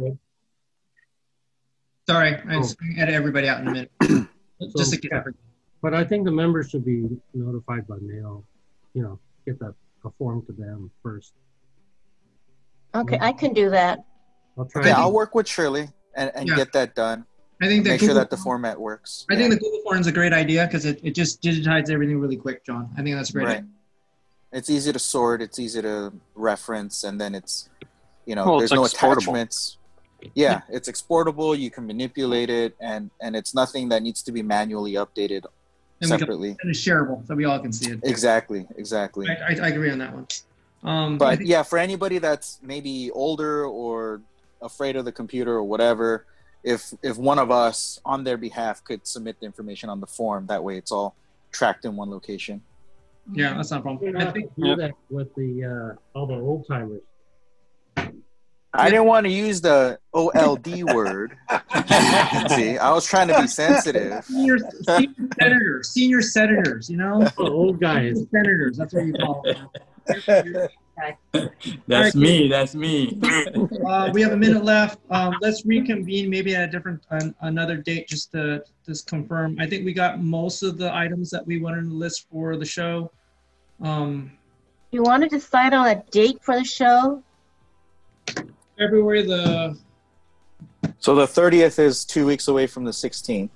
Yeah. Sorry, I just edit everybody out in a minute. Just to get everybody. But I think the members should be notified by mail. You know, get a form to them first. Okay, I can do that. I'll work with Shirley and get that done. I think make sure that the format works. I think the Google form is a great idea because it just digitizes everything really quick, John. I think that's a great idea. It's easy to sort. It's easy to reference, and then it's, there's no attachments. Yeah, it's exportable. You can manipulate it, and it's nothing that needs to be manually updated separately. And it's shareable, so we all can see it. Exactly. I agree on that one. But yeah, for anybody that's maybe older or afraid of the computer or whatever, if one of us on their behalf could submit the information on the form, that way it's all tracked in one location. Yeah, that's not a problem. I think do that with all the old timers. I didn't want to use the OLD word. See, I was trying to be sensitive. Senior senators, old guys. Senators, that's what you call them. That's me. That's me. We have a minute left. Let's reconvene maybe at another date just to confirm. I think we got most of the items that we wanted to list for the show. You want to decide on a date for the show? February So the 30th is 2 weeks away from the 16th.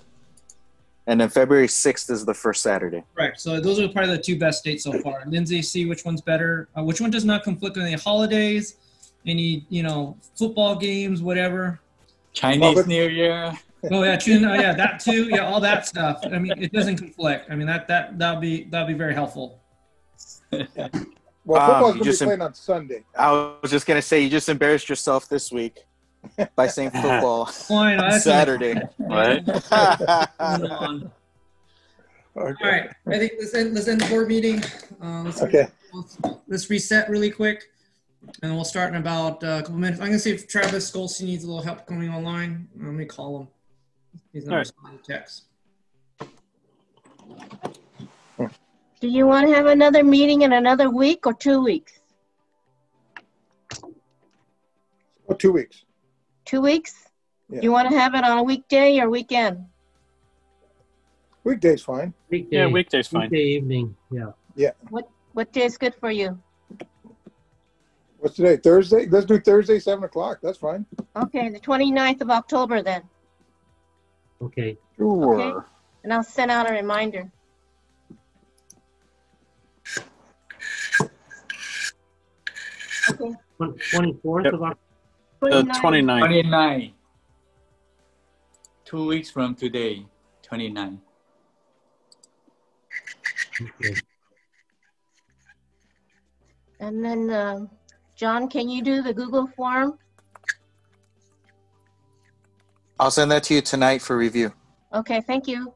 And then February 6th is the first Saturday. Right. So those are probably the two best dates so far. Lindsay, see which one's better. Which one does not conflict with any holidays, any, football games, whatever. Chinese New Year. Oh yeah, that too. Yeah, all that stuff. I mean, it doesn't conflict. I mean, that'll be very helpful. Well, football's going to be playing on Sunday. I was just going to say, you just embarrassed yourself this week by saying football on Saturday. Right? Okay. All right. I think let's end the board meeting. Let's reset really quick, and we'll start in about a couple minutes. I'm going to see if Travis Goldstein needs a little help coming online. Let me call him. He's not responding to text. Do you want to have another meeting in another week or 2 weeks? 2 weeks. 2 weeks? Yeah. Do you want to have it on a weekday or weekend? Weekday's fine. Weekday, weekday's fine. Weekday evening, yeah. Yeah. What day is good for you? What's today? Thursday? Let's do Thursday, 7 o'clock. That's fine. Okay, the 29th of October then. Okay. Sure. Okay. And I'll send out a reminder. Okay. 24th of October. 29. 29. 2 weeks from today, 29. Okay. And then, John, can you do the Google form? I'll send that to you tonight for review. Okay, thank you.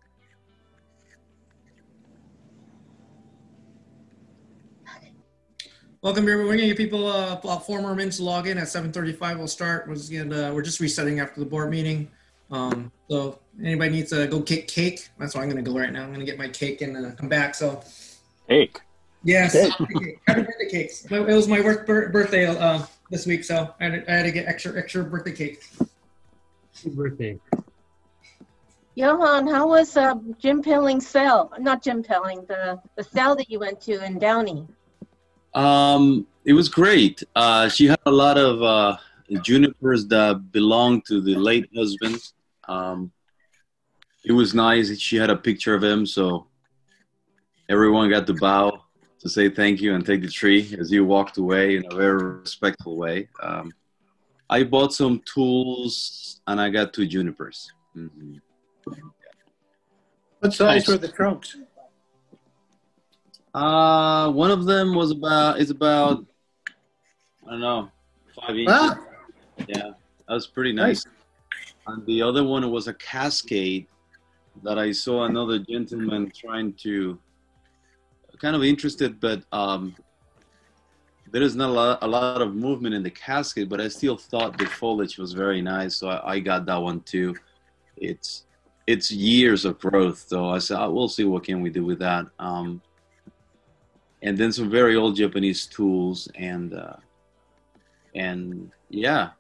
Welcome, everyone. We're going to give people about 4 more minutes to log in. At 7:35, we'll start. We're just resetting after the board meeting. So anybody needs to go get cake, that's where I'm going to go right now. I'm going to get my cake and come back. So Cake. Yes. Happy birthday cakes. It was my birthday this week, so I had to get extra birthday cake. Happy birthday. Johan, how was Jim Pilling's sale? Not Jim Pilling, the sale that you went to in Downey. It was great. She had a lot of junipers that belonged to the late husband. It was nice. She had a picture of him, so everyone got to bow to say thank you and take the tree as you walked away in a very respectful way. I bought some tools and I got 2 junipers. Mm-hmm. What size were the trunks? One of them is about, I don't know, 5 inches. Ah. Yeah, that was pretty nice. And the other one was a cascade that I saw another gentleman trying to, kind of interested, but there is not a lot of movement in the cascade, but I still thought the foliage was very nice, so I got that one too. It's years of growth, though. I said, we'll see what can we do with that. And then some very old Japanese tools, and yeah,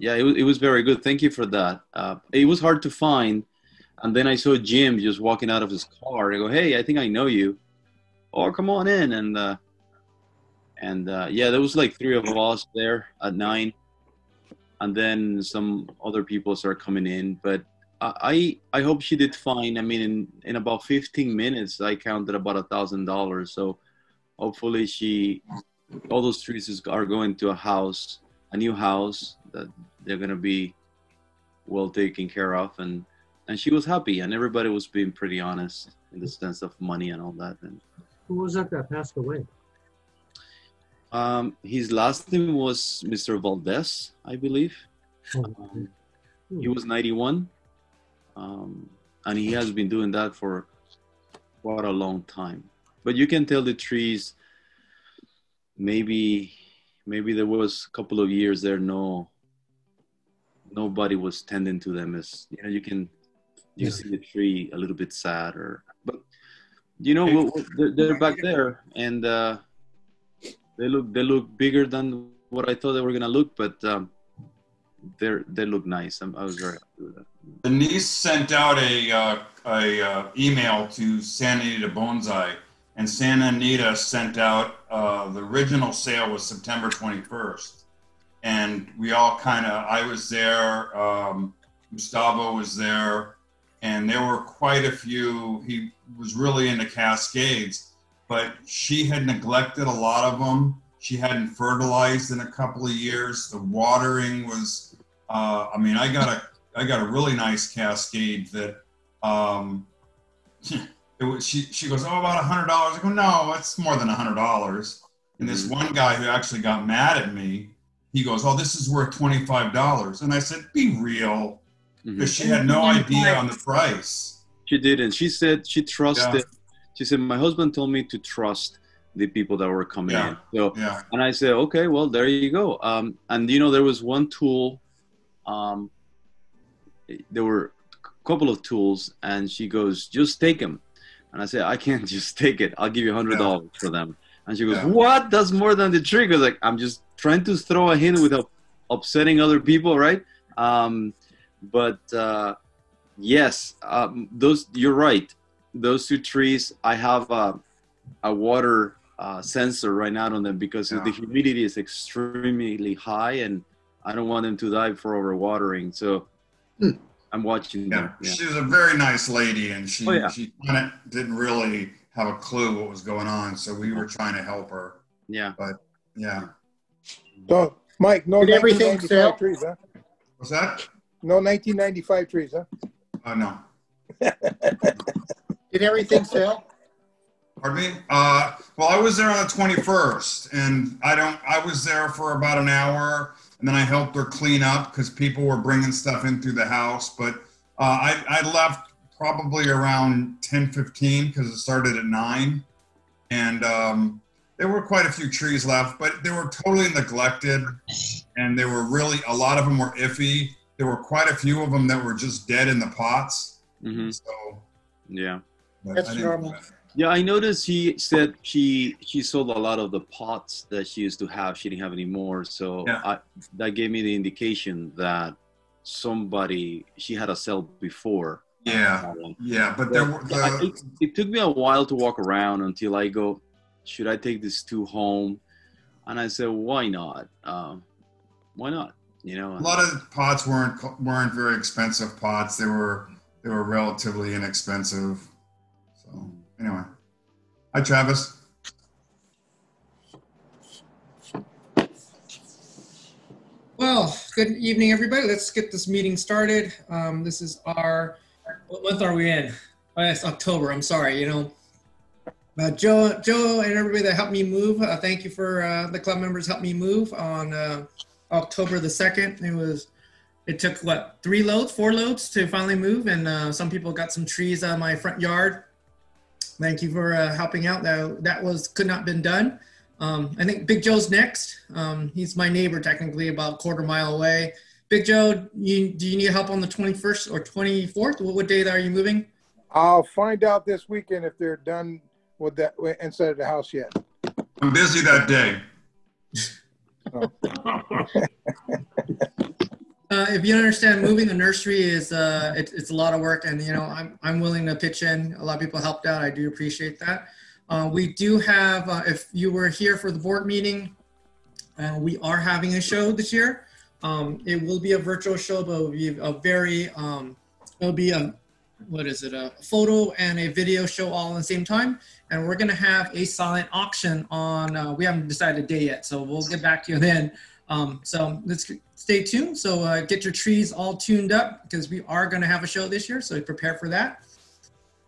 yeah, it was very good. Thank you for that. It was hard to find. And then I saw Jim just walking out of his car. I go, hey, I think I know you. Oh, come on in. And yeah, there was like 3 of us there at 9. And then some other people started coming in. But I hope she did fine. I mean, in about 15 minutes, I counted about $1,000. So hopefully all those trees are going to a new house that they're going to be well taken care of. And she was happy, and everybody was being pretty honest in the sense of money and all that. And Who was that passed away? his last name was Mr. Valdez, I believe. He was 91, and he has been doing that for quite a long time. But you can tell the trees, maybe there was a couple of years there nobody was tending to them. As you know, you see the tree a little bit sad, but you know, they're back there, and they look bigger than what I thought they were gonna look, but they look nice. I was very happy with that. The niece sent out a email to Santa Anita Bonsai, and Santa Anita sent out the original sale was September 21st, and we all I was there, Gustavo was there, and there were quite a few. He was really into Cascades, but she had neglected a lot of them. She hadn't fertilized in a couple of years. The watering was, I mean, I got a really nice Cascade that, she goes, oh, about $100. I go, no, it's more than $100. And this one guy who actually got mad at me, he goes, oh, this is worth $25. And I said, be real. Because she had no idea on the price. She didn't. She said she trusted. Yeah. She said, my husband told me to trust the people that were coming in. So, and I said, okay, well, there you go. And you know, there was one tool. There were a couple of tools, and she goes, just take them. And I said, I can't just take it. I'll give you $100 for them. And she goes, what? That's more than the tree. Because like, I'm just trying to throw a hint without upsetting other people, right? But yes, you're right. Those 2 trees, I have a water sensor right now on them because the humidity is extremely high, and I don't want them to die for overwatering. So I'm watching them. Yeah. She was a very nice lady, and she kind of didn't really have a clue what was going on. So we were trying to help her. Yeah. But yeah. So Mike, no 1995 trees, huh? What's that? No 1995 trees, huh? No. Did everything sell? Pardon me? Well, I was there on the 21st, and I was there for about an hour, and then I helped her clean up because people were bringing stuff in through the house. But I left probably around 10:15 because it started at 9, and there were quite a few trees left, but they were totally neglected, and they were really, a lot of them were iffy. There were quite a few of them that were just dead in the pots. So yeah, that's normal. Yeah, I noticed he said she sold a lot of the pots that she used to have. She didn't have any more. So that gave me the indication that she had a sale before. Yeah, but it took me a while to walk around until I go, should I take this 2 home? And I said, why not? Why not? You know, a lot of the pots weren't very expensive pots. They were relatively inexpensive. So anyway, hi Travis. Well, good evening, everybody. Let's get this meeting started. This is what month are we in? Oh, it's October. I'm sorry. You know, Joe and everybody that helped me move. Thank you for the club members helped me move on October the 2nd. It took 4 loads to finally move, and some people got some trees on my front yard. Thank you for helping out. That could not been done. I think Big Joe's next. He's my neighbor, technically, about a quarter mile away. Big Joe, do you need help on the 21st or 24th? What day are you moving? I'll find out this weekend if they're done with that inside of the house yet. I'm busy that day. if you understand, moving a nursery is it's a lot of work, and you know I'm willing to pitch in. A lot of people helped out. I do appreciate that. We do have, if you were here for the board meeting, we are having a show this year. It will be a virtual show, but it will be a very it'll be a photo and a video show all at the same time. And we're gonna have a silent auction on, we haven't decided a day yet, so we'll get back to you then. So let's stay tuned. So get your trees all tuned up because we are gonna have a show this year, so prepare for that.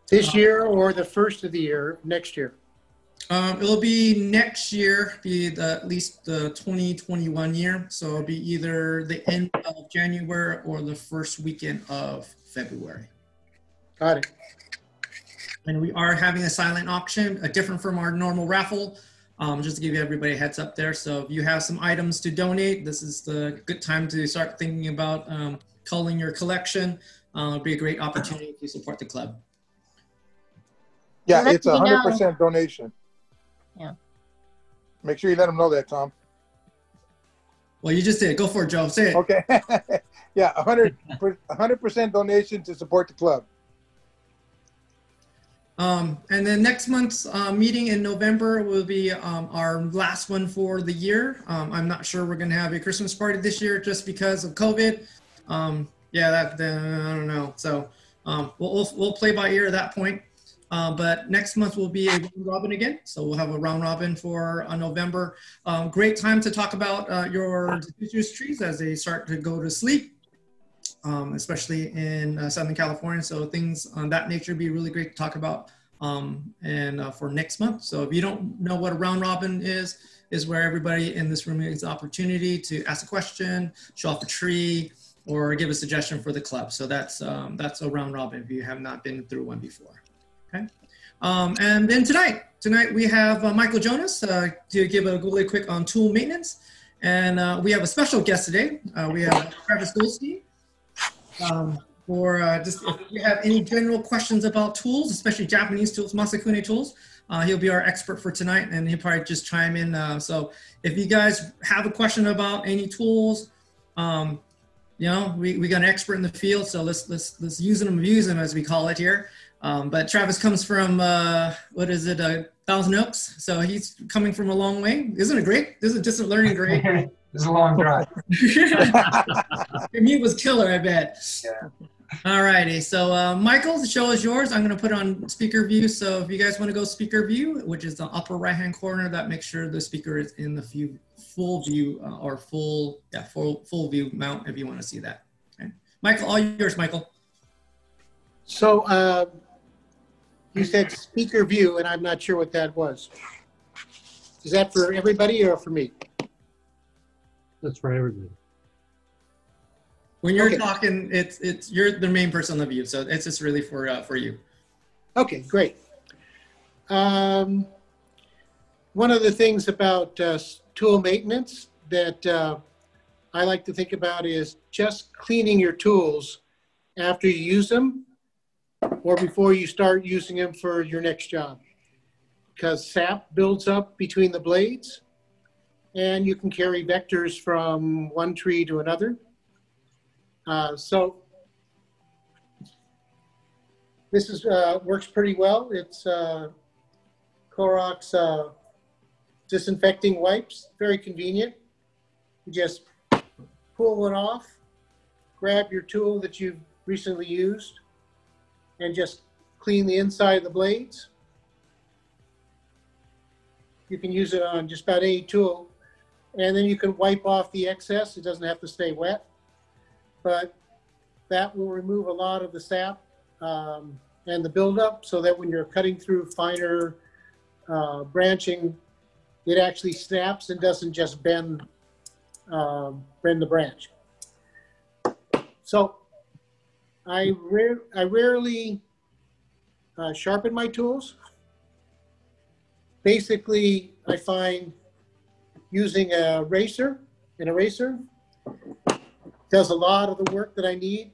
This year or the first of the year, next year? It'll be next year, at least the 2021 year. So it'll be either the end of January or the first weekend of February. Got it. And we are having a silent auction, different from our normal raffle, just to give everybody a heads up there. So if you have some items to donate, this is the good time to start thinking about culling your collection. It'll be a great opportunity to support the club. Yeah, it's 100% donation. Yeah. Make sure you let them know that, Tom. Well, you just did. Go for it, Joe. Say it. Okay. Yeah, 100% donation to support the club. And then next month's meeting in November will be our last one for the year. I'm not sure we're going to have a Christmas party this year just because of COVID. Yeah, I don't know. So we'll play by ear at that point. But next month will be a round robin again. So we'll have a round robin for November. Great time to talk about your deciduous trees as they start to go to sleep. Especially in Southern California. So things on that nature would be really great to talk about for next month. So if you don't know what a round robin is where everybody in this room has the opportunity to ask a question, show off a tree, or give a suggestion for the club. So that's a round robin if you have not been through one before. Okay. And then tonight we have Michael Jonas to give a really quick on tool maintenance. And we have a special guest today. We have Travis Goldstein. Just if you have any general questions about tools, especially Japanese tools, Masakune tools, he'll be our expert for tonight, and he'll probably just chime in. So if you guys have a question about any tools, you know, we got an expert in the field, so let's use them, abuse them, as we call it here. But Travis comes from Thousand Oaks, so he's coming from a long way. Isn't it great? This is just a learning grade. It's a long drive. Commute was killer, I bet. Yeah. All righty. So, Michael, the show is yours. I'm going to put it on speaker view. So if you guys want to go speaker view, which is the upper right-hand corner, that makes sure the speaker is in the full view or full view mount if you want to see that. Okay. Michael, all yours, Michael. So you said speaker view, and I'm not sure what that was. Is that for everybody or for me? That's for everybody. When you're talking, you're the main person on the view, so it's just really for you. Okay, great. One of the things about tool maintenance that I like to think about is just cleaning your tools after you use them or before you start using them for your next job, because sap builds up between the blades and you can carry vectors from one tree to another. So this is works pretty well. It's Clorox disinfecting wipes, very convenient. You just pull it off, grab your tool that you've recently used, and just clean the inside of the blades. You can use it on just about any tool, and then you can wipe off the excess. It doesn't have to stay wet, but that will remove a lot of the sap and the buildup, so that when you're cutting through finer branching, it actually snaps and doesn't just bend the branch. So I rarely sharpen my tools. Basically, I find using an eraser does a lot of the work that I need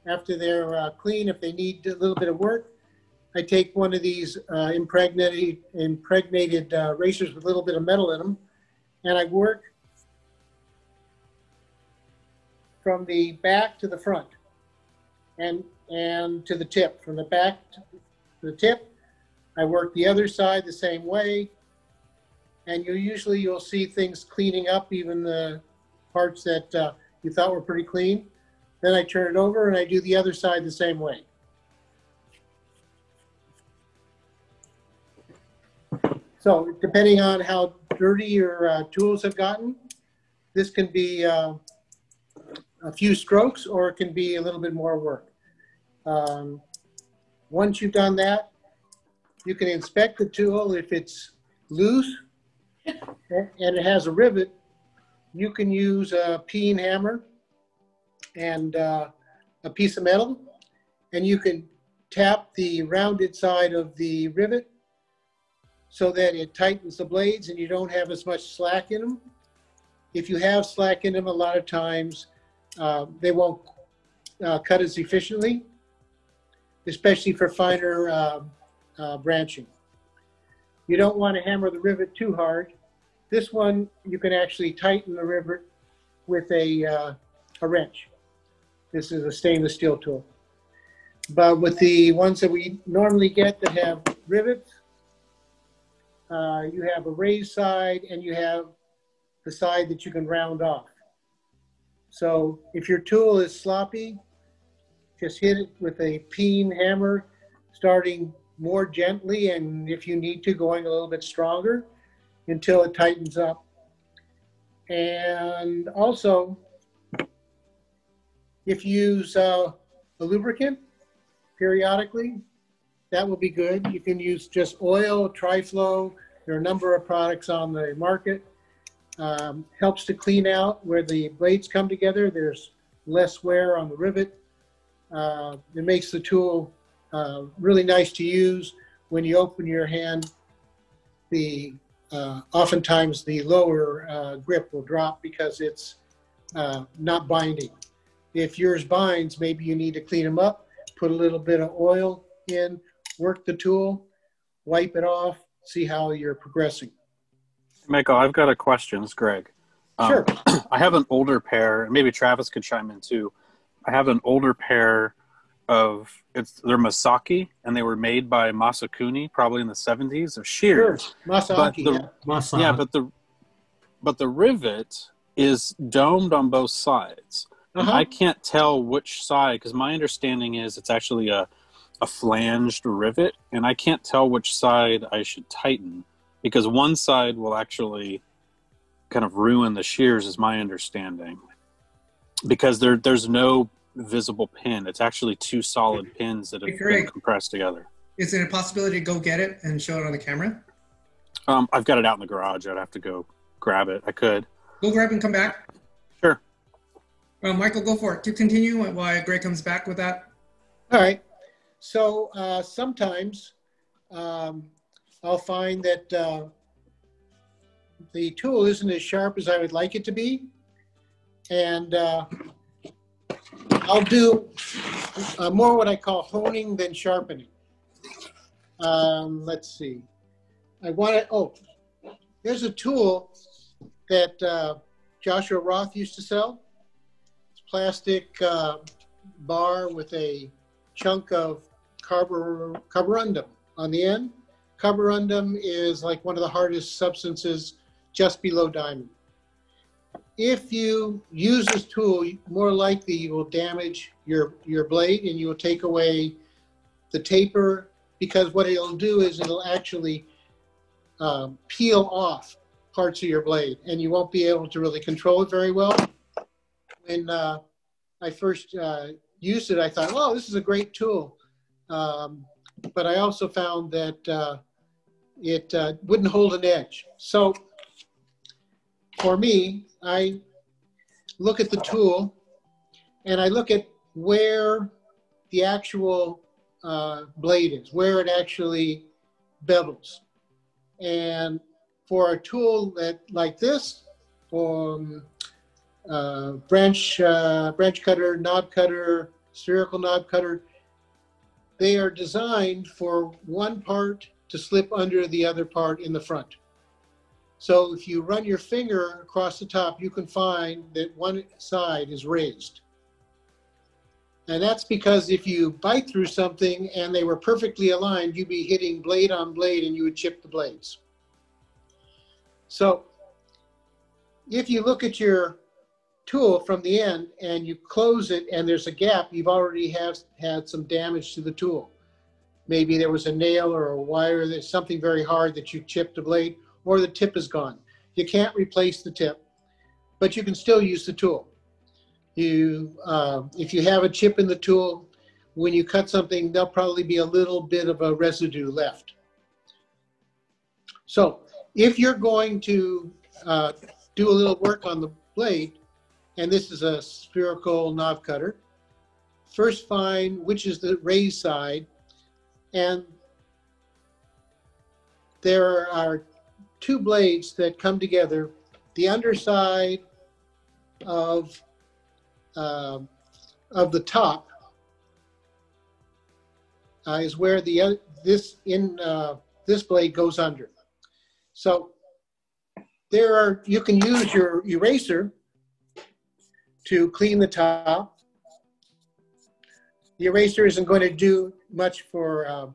after they're clean. If they need a little bit of work, I take one of these impregnated erasers with a little bit of metal in them, and I work from the back to the front and to the tip. From the back to the tip, I work the other side the same way. And you'll see things cleaning up, even the parts that you thought were pretty clean. Then I turn it over and I do the other side the same way. So depending on how dirty your tools have gotten, this can be a few strokes or it can be a little bit more work. Once you've done that, you can inspect the tool. If it's loose and it has a rivet, you can use a peen hammer and a piece of metal, and you can tap the rounded side of the rivet so that it tightens the blades and you don't have as much slack in them. If you have slack in them, a lot of times they won't cut as efficiently, especially for finer branching. You don't want to hammer the rivet too hard. This one, you can actually tighten the rivet with a wrench. This is a stainless steel tool. But with the ones that we normally get that have rivets, you have a raised side and you have the side that you can round off. So if your tool is sloppy, just hit it with a peen hammer, starting more gently, and if you need to, going a little bit stronger until it tightens up. And also, if you use a lubricant periodically, that will be good. You can use just oil, Tri-Flow. There are a number of products on the market. Helps to clean out where the blades come together. There's less wear on the rivet. It makes the tool really nice to use. When you open your hand, oftentimes the lower grip will drop because it's not binding. If yours binds, maybe you need to clean them up, put a little bit of oil in, work the tool, wipe it off, see how you're progressing. Michael, I've got a question. It's Greg. Sure. I have an older pair, and maybe Travis could chime in too. I have an older pair of, they're Masaki, and they were made by Masakuni, probably in the 70s, of shears. Sure. Masaki, Masaki. Yeah, but the rivet is domed on both sides. Uh-huh. I can't tell which side, because my understanding is it's actually a flanged rivet, and I can't tell which side I should tighten, because one side will actually kind of ruin the shears, is my understanding, because there's no visible pin. It's actually two solid pins that have been compressed together. Is it a possibility to go get it and show it on the camera? I've got it out in the garage. I'd have to go grab it. I could. Go grab and come back. Sure. Michael, go for it. To continue while Greg comes back with that. All right. So sometimes I'll find that the tool isn't as sharp as I would like it to be. And I'll do more what I call honing than sharpening. Let's see. There's a tool that Joshua Roth used to sell. It's a plastic bar with a chunk of carborundum on the end. Carborundum is like one of the hardest substances just below diamond. If you use this tool, more likely you will damage your blade and you will take away the taper, because what it'll do is it'll actually peel off parts of your blade and you won't be able to really control it very well. When I first used it, I thought, oh, this is a great tool. But I also found that it wouldn't hold an edge. So for me, I look at the tool and I look at where the actual blade is, where it actually bevels. And for a tool like this, branch cutter, knob cutter, spherical knob cutter, they are designed for one part to slip under the other part in the front. So if you run your finger across the top, you can find that one side is raised. And that's because if you bite through something and they were perfectly aligned, you'd be hitting blade on blade and you would chip the blades. So if you look at your tool from the end and you close it and there's a gap, you've already had some damage to the tool. Maybe there was a nail or a wire, there's something very hard that you chipped a blade, or the tip is gone. You can't replace the tip, but you can still use the tool. If you have a chip in the tool, when you cut something, there'll probably be a little bit of a residue left. So if you're going to do a little work on the blade, and this is a spherical knob cutter, first find which is the raised side, and there are two blades that come together. The underside of the top is where this blade goes under. So you can use your eraser to clean the top. The eraser isn't going to do much for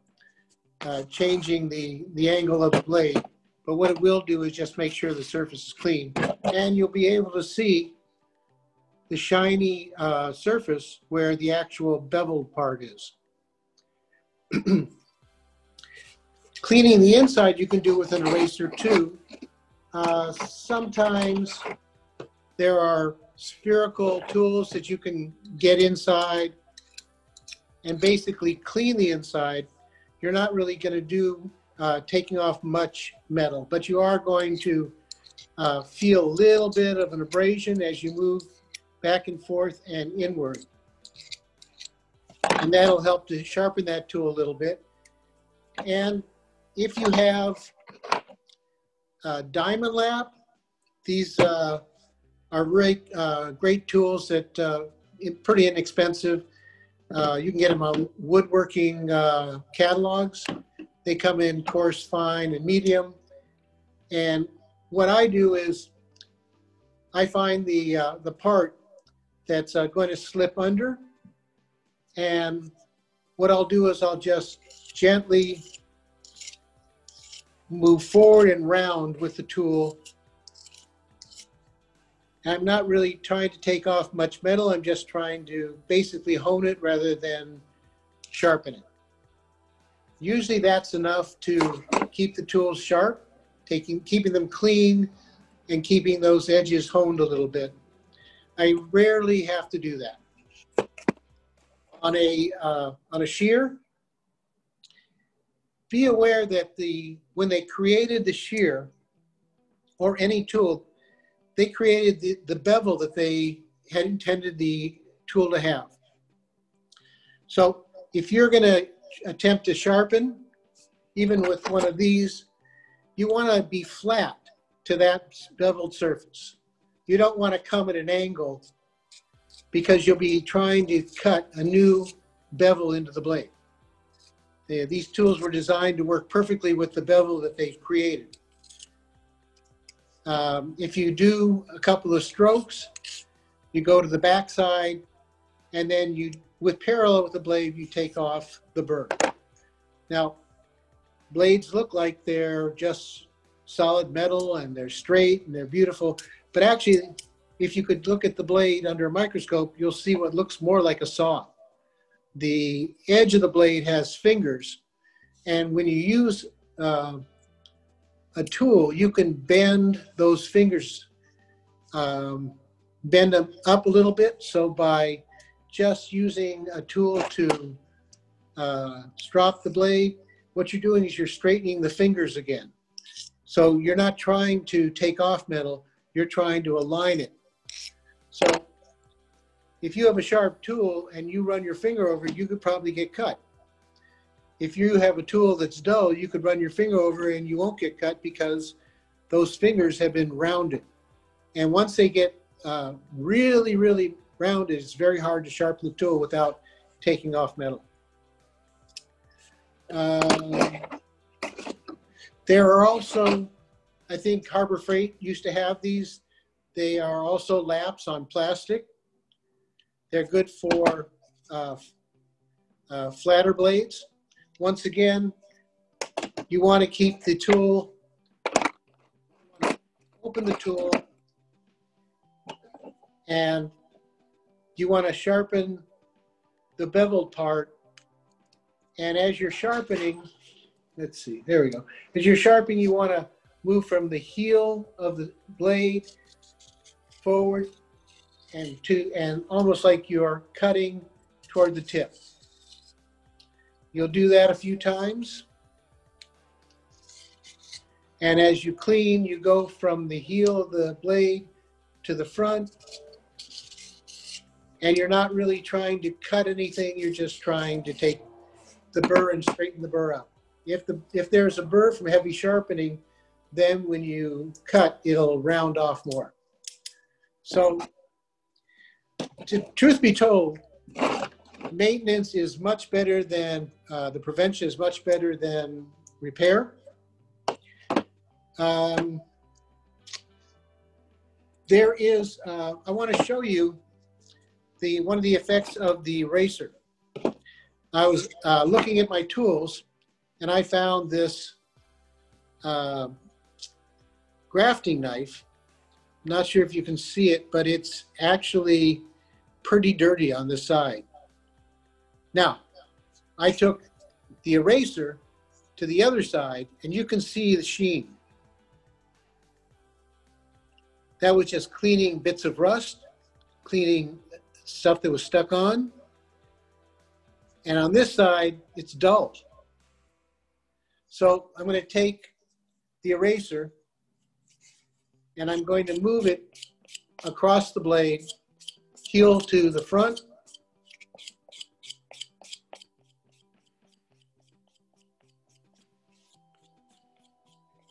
changing the angle of the blade, but what it will do is just make sure the surface is clean, and you'll be able to see the shiny surface where the actual beveled part is. Cleaning the inside you can do with an eraser too. Sometimes there are spherical tools that you can get inside and basically clean the inside. You're not really going to do taking off much metal, but you are going to feel a little bit of an abrasion as you move back and forth and inward. And that'll help to sharpen that tool a little bit. And if you have diamond lap, these are really great tools that pretty inexpensive. You can get them on woodworking catalogs. They come in coarse, fine, and medium. And what I do is I find the part that's going to slip under, and what I'll do is I'll just gently move forward and round with the tool. I'm not really trying to take off much metal. I'm just trying to basically hone it rather than sharpen it. Usually that's enough to keep the tools sharp, keeping them clean and keeping those edges honed a little bit. I rarely have to do that. On a shear, be aware that when they created the shear or any tool, they created the bevel that they had intended the tool to have. So if you're going to attempt to sharpen, even with one of these, you want to be flat to that beveled surface. You don't want to come at an angle because you'll be trying to cut a new bevel into the blade. These tools were designed to work perfectly with the bevel that they've created. If you do a couple of strokes, you go to the back side, and then with parallel with the blade, you take off the burr. Now, blades look like they're just solid metal and they're straight and they're beautiful, but actually, if you could look at the blade under a microscope, you'll see what looks more like a saw. The edge of the blade has fingers, and when you use a tool, you can bend those fingers, bend them up a little bit. So by just using a tool to strop the blade, what you're doing is you're straightening the fingers again. So you're not trying to take off metal, you're trying to align it. So if you have a sharp tool and you run your finger over it, you could probably get cut. If you have a tool that's dull, you could run your finger over and you won't get cut because those fingers have been rounded. And once they get really, really rounded, it's very hard to sharpen the tool without taking off metal. There are also I think Harbor Freight used to have these. They are also laps on plastic. They're good for flatter blades. Once again, you want to keep the tool, open the tool, and you want to sharpen the beveled part. And as you're sharpening, let's see, there we go. As you're sharpening, you want to move from the heel of the blade forward and almost like you're cutting toward the tip. You'll do that a few times. And as you clean, you go from the heel of the blade to the front. And you're not really trying to cut anything, you're just trying to take the burr and straighten the burr out. If there's a burr from heavy sharpening, then when you cut, it'll round off more. So, truth be told, maintenance is much better than, the prevention is much better than repair. There is, I want to show you one of the effects of the eraser. I was looking at my tools and I found this grafting knife. I'm not sure if you can see it, but it's actually pretty dirty on the side. Now, I took the eraser to the other side and you can see the sheen. That was just cleaning bits of rust, cleaning stuff that was stuck on. And on this side, it's dull. So I'm going to take the eraser and I'm going to move it across the blade, heel to the front.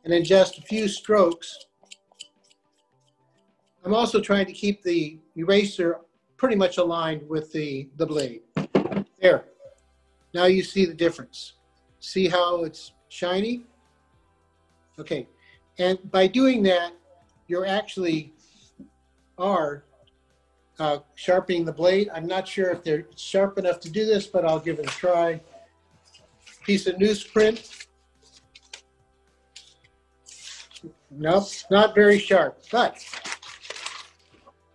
And in just a few strokes, I'm also trying to keep the eraser pretty much aligned with the blade. There. Now you see the difference. See how it's shiny? Okay. And by doing that, you actually are sharpening the blade. I'm not sure if they're sharp enough to do this, but I'll give it a try. Piece of newsprint. Nope, not very sharp. But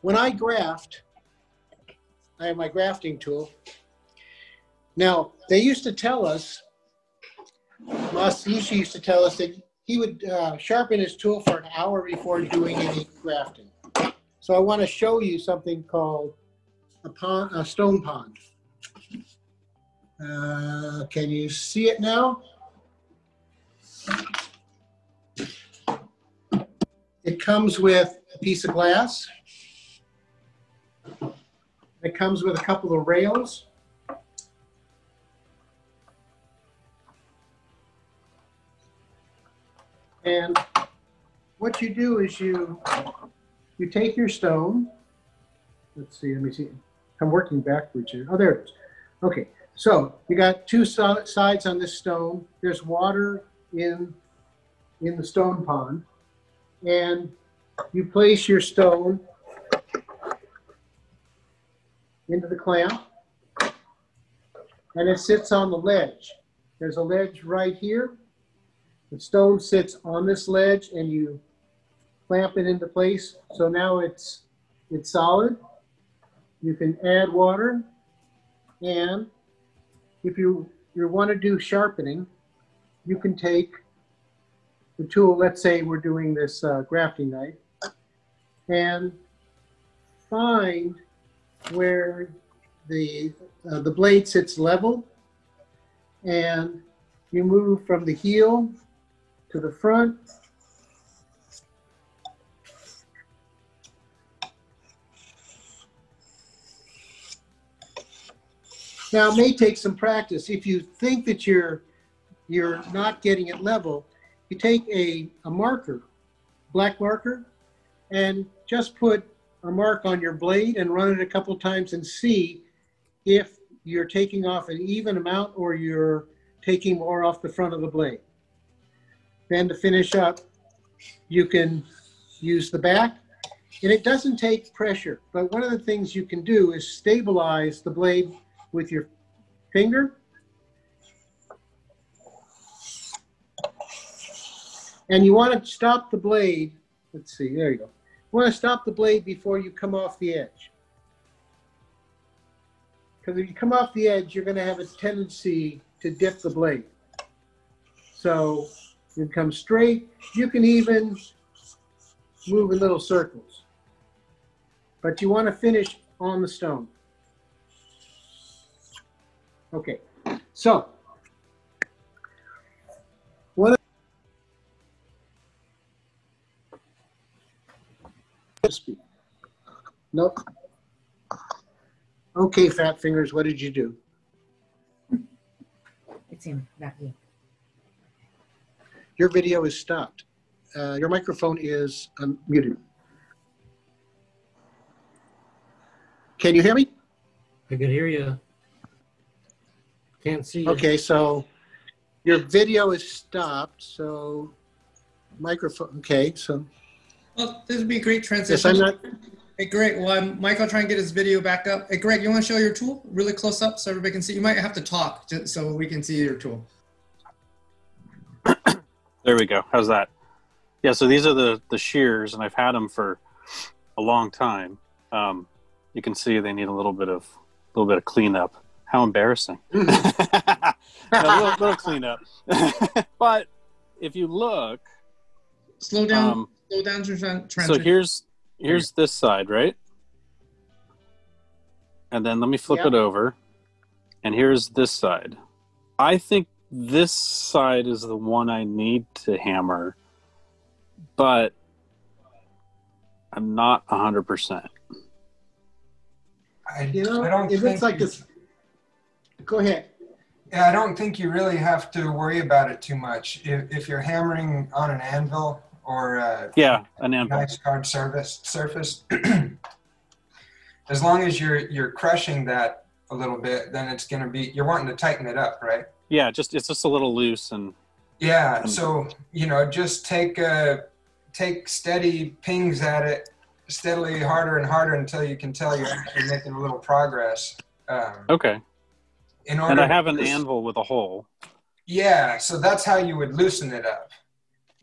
when I graft, I have my grafting tool. Now, they used to tell us, Masishi used to tell us that he would sharpen his tool for an hour before doing any grafting. So I want to show you something called a stone pond. Can you see it now? It comes with a piece of glass. It comes with a couple of rails. And what you do is you take your stone. Let's see, let me see. I'm working backwards here. Oh, there it is. Okay, so you got two sides on this stone. There's water in the stone pond. And you place your stone into the clamp. And it sits on the ledge. There's a ledge right here. The stone sits on this ledge and you clamp it into place. So now it's solid. You can add water. And if you want to do sharpening, you can take the tool, let's say we're doing this grafting knife, and find where the blade sits level, and you move from the heel to the front. Now it may take some practice. If you think that you're not getting it level, you take a marker, black marker, and just put a mark on your blade and run it a couple times and see if you're taking off an even amount or you're taking more off the front of the blade. Then to finish up, You can use the back, and it doesn't take pressure. But one of the things you can do is stabilize the blade with your finger. And you want to stop the blade. Let's see, there you go. You want to stop the blade before you come off the edge. Because if you come off the edge, you're going to have a tendency to dip the blade. So you come straight. You can even move in little circles. But you want to finish on the stone. Okay, so one of nope. Okay, fat fingers, what did you do? It's him, not you. Your video is stopped. Your microphone is muted. Can you hear me? I can hear you. Can't see you. Okay, so your video is stopped. So microphone. Okay, so. Well, this would be a great transition. Yes, I'm not. Hey, Greg. Well, Michael, try and get his video back up. Hey, Greg, you want to show your tool really close up so everybody can see? You might have to talk so we can see your tool. There we go. How's that? Yeah, so these are the shears, and I've had them for a long time. You can see they need a little bit of cleanup. How embarrassing! A little cleanup. But if you look, slow down. Slow down your transition. So here's this side, right? And then let me flip it over, and here's this side. I think this side is the one I need to hammer, but I'm not 100%. I don't if think it's like this. Go ahead. Yeah, I don't think you really have to worry about it too much. If you're hammering on an anvil or an anvil, nice hard surface, as long as you're crushing that a little bit, then it's going to be, you're wanting to tighten it up, right? Yeah, it's just a little loose and. Yeah, so just take steady pings at it, steadily harder and harder until you can tell you're actually making a little progress. Okay. And I have an anvil with a hole. Yeah, so that's how you would loosen it up.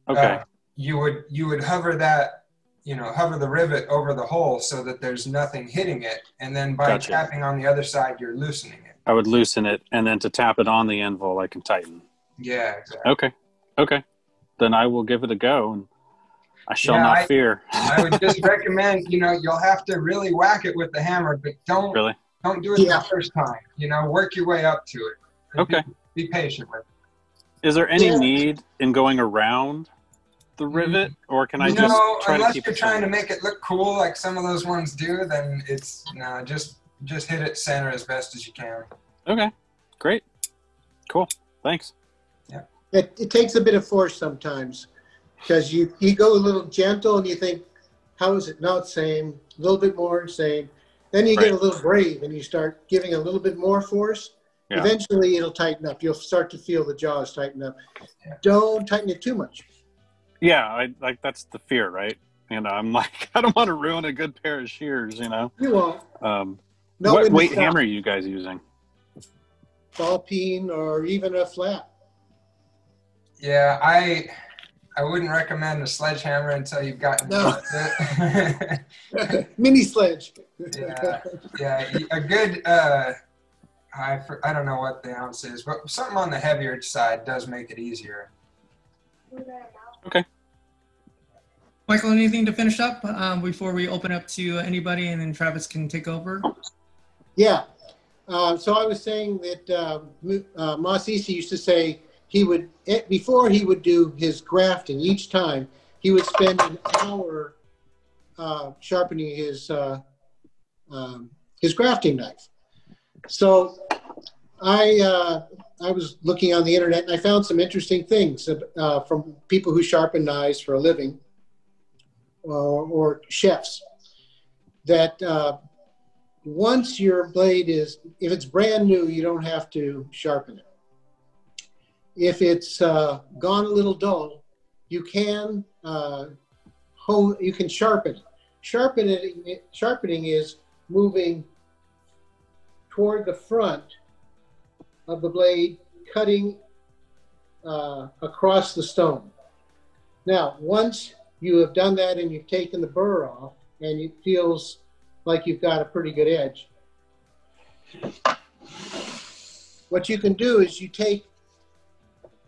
Okay. You would hover that, hover the rivet over the hole so that there's nothing hitting it, and then by tapping on the other side, you're loosening it. I would loosen it, and then to tap it on the anvil, I can tighten. Yeah, exactly. Okay. Then I will give it a go, and I shall not fear. I would just recommend, you'll have to really whack it with the hammer, but don't do it the first time. Work your way up to it. Okay. Be patient with it. Is there any need in going around the rivet, or can I just try to keep it? Unless you're trying to make it look cool like some of those ones do, then it's just hit it center as best as you can. Okay. Great. Cool. Thanks. Yeah. It takes a bit of force sometimes because you go a little gentle and you think, how is it? No, it's same. A little bit more, same. Then you get a little brave and you start giving a little bit more force. Yeah. Eventually it'll tighten up. You'll start to feel the jaws tighten up. Yeah. Don't tighten it too much. Yeah, that's the fear, right? I'm like, I don't want to ruin a good pair of shears, You won't. What weight hammer are you guys using? Ball peen or even a flat. Yeah, I wouldn't recommend a sledgehammer until you've gotten it. Mini sledge. Yeah, a good I don't know what the ounce is, but something on the heavier side does make it easier. Okay. Michael, anything to finish up before we open up to anybody, and then Travis can take over? Yeah. So I was saying that Masisi used to say he would, before he would do his grafting each time, he would spend an hour sharpening his grafting knife. So I was looking on the internet and I found some interesting things from people who sharpen knives for a living or chefs that once your blade is, if it's brand new, you don't have to sharpen it. If it's gone a little dull, you can you can sharpen it. Sharpening is moving toward the front of the blade, cutting across the stone. Now, once you have done that and you've taken the burr off and it feels like you've got a pretty good edge, what you can do is you take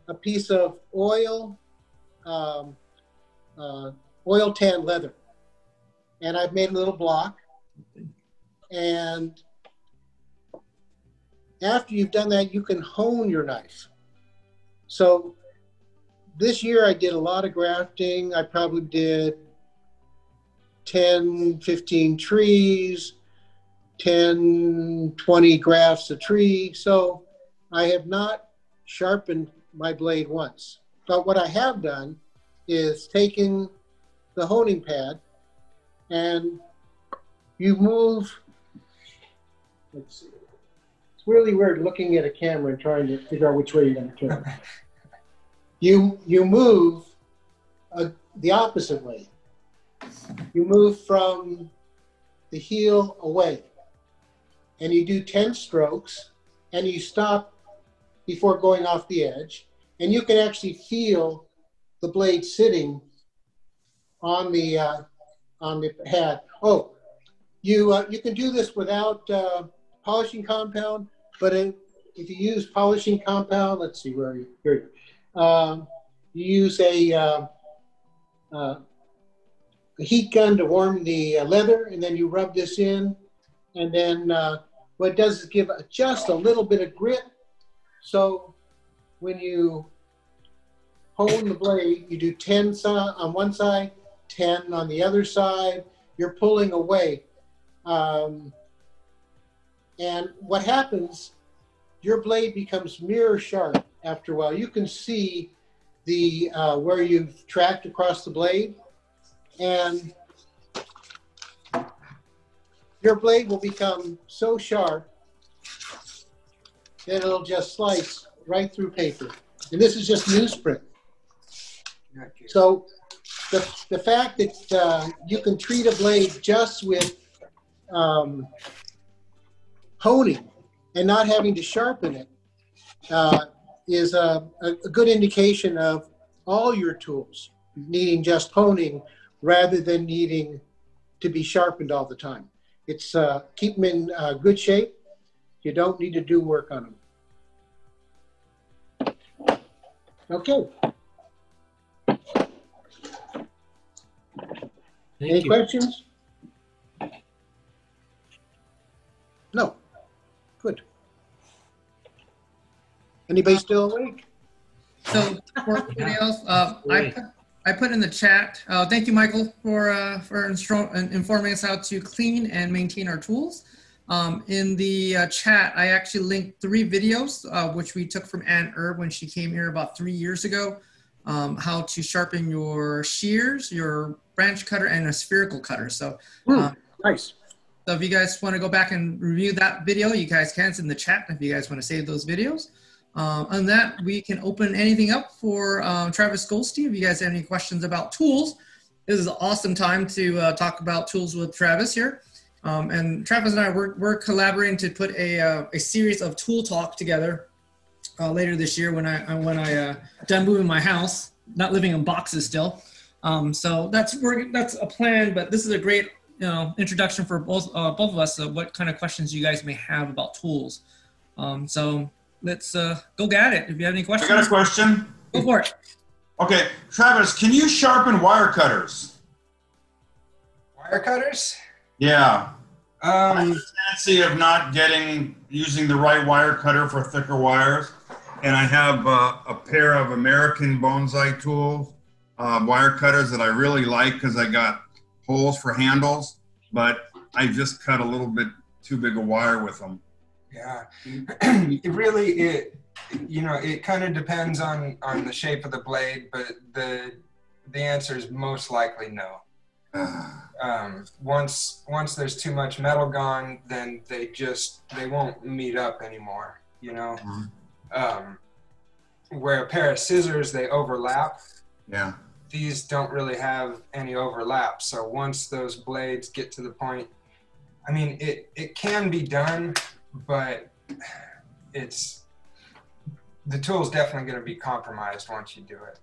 a piece of oil tan leather, and I've made a little block, and after you've done that, you can hone your knife. So this year I did a lot of grafting. I probably did 10, 15 trees, 10, 20 grafts a tree. So I have not sharpened my blade once. But what I have done is taken the honing pad and you move, let's see. It's really weird looking at a camera and trying to figure out which way you're going to turn. You move the opposite way. You move from the heel away, and you do 10 strokes, and you stop before going off the edge, and you can actually feel the blade sitting on the pad. Oh, you can do this without polishing compound, but if you use polishing compound, let's see, where are you? Here you use a heat gun to warm the leather, and then you rub this in, and then what it does is give just a little bit of grit. So when you hone the blade, you do 10 on one side, 10 on the other side. You're pulling away. And what happens, your blade becomes mirror sharp after a while. You can see the where you've tracked across the blade, and your blade will become so sharp that it'll just slice right through paper. And this is just newsprint. So the fact that you can treat a blade just with honing and not having to sharpen it is a good indication of all your tools needing just honing rather than needing to be sharpened all the time. It's keep them in good shape. You don't need to do work on them. Okay. Any questions? No. Good. Anybody still awake? So for everybody else, I put in the chat. Thank you, Michael, for informing us how to clean and maintain our tools. In the chat, I actually linked 3 videos, which we took from Ann Erb when she came here about 3 years ago. How to sharpen your shears, your branch cutter, and a spherical cutter. So nice. So if you guys want to go back and review that video, you guys can. It's in the chat if you guys want to save those videos. On that, we can open anything up for Travis Goldstein. If you guys have any questions about tools, this is an awesome time to talk about tools with Travis here. And Travis and I, we're collaborating to put a series of tool talk together later this year when I done moving my house, not living in boxes still. So that's a plan, but this is a great introduction for both of us of what kind of questions you guys may have about tools. So let's go get it. If you have any questions. I got a question. Go for it. Okay, Travis, can you sharpen wire cutters? Wire cutters? Yeah. I have a tendency of not using the right wire cutter for thicker wires. And I have a pair of American Bonsai tools, wire cutters that I really like because I got holes for handles, but I just cut a little bit too big a wire with them. Yeah, it kind of depends on the shape of the blade, but the answer is most likely no. Once there's too much metal gone, then they won't meet up anymore, where a pair of scissors, they overlap. Yeah. these don't really have any overlap. So once those blades get to the point, I mean, it can be done, but the tool's definitely going to be compromised once you do it.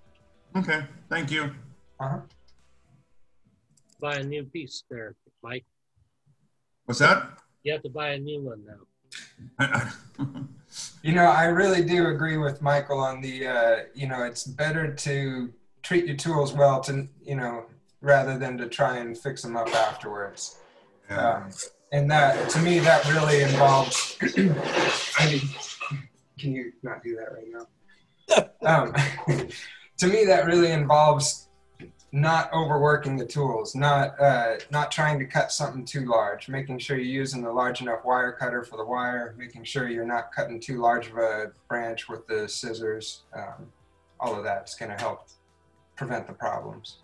Okay, thank you. Buy a new piece there, Mike. What's that? You have to buy a new one now. You know, I really do agree with Michael on the, you know, it's better to treat your tools well rather than to try and fix them up afterwards. Yeah. And that, to me, that really involves, can you not do that right now? To me, that really involves not overworking the tools, not trying to cut something too large, making sure you're using the large enough wire cutter for the wire, making sure you're not cutting too large of a branch with the scissors. All of that's going to help prevent the problems.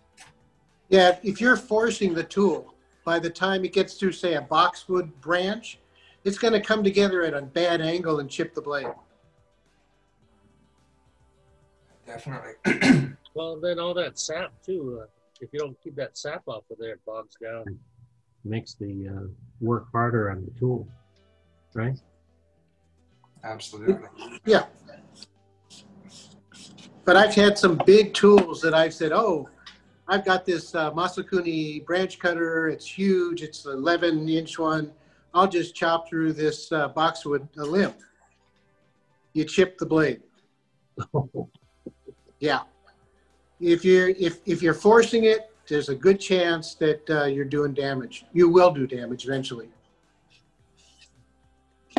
Yeah, if you're forcing the tool, by the time it gets to, say, a boxwood branch, it's going to come together at a bad angle and chip the blade. Definitely. Well, then all that sap too. If you don't keep that sap off of there, it bogs down. Makes the work harder on the tool, right? Absolutely. Yeah. But I've had some big tools that I've said, oh, I've got this Masakuni branch cutter. It's huge. It's an 11-inch one. I'll just chop through this boxwood limb. You chip the blade. Yeah. If you're forcing it, there's a good chance that you're doing damage. You will do damage eventually.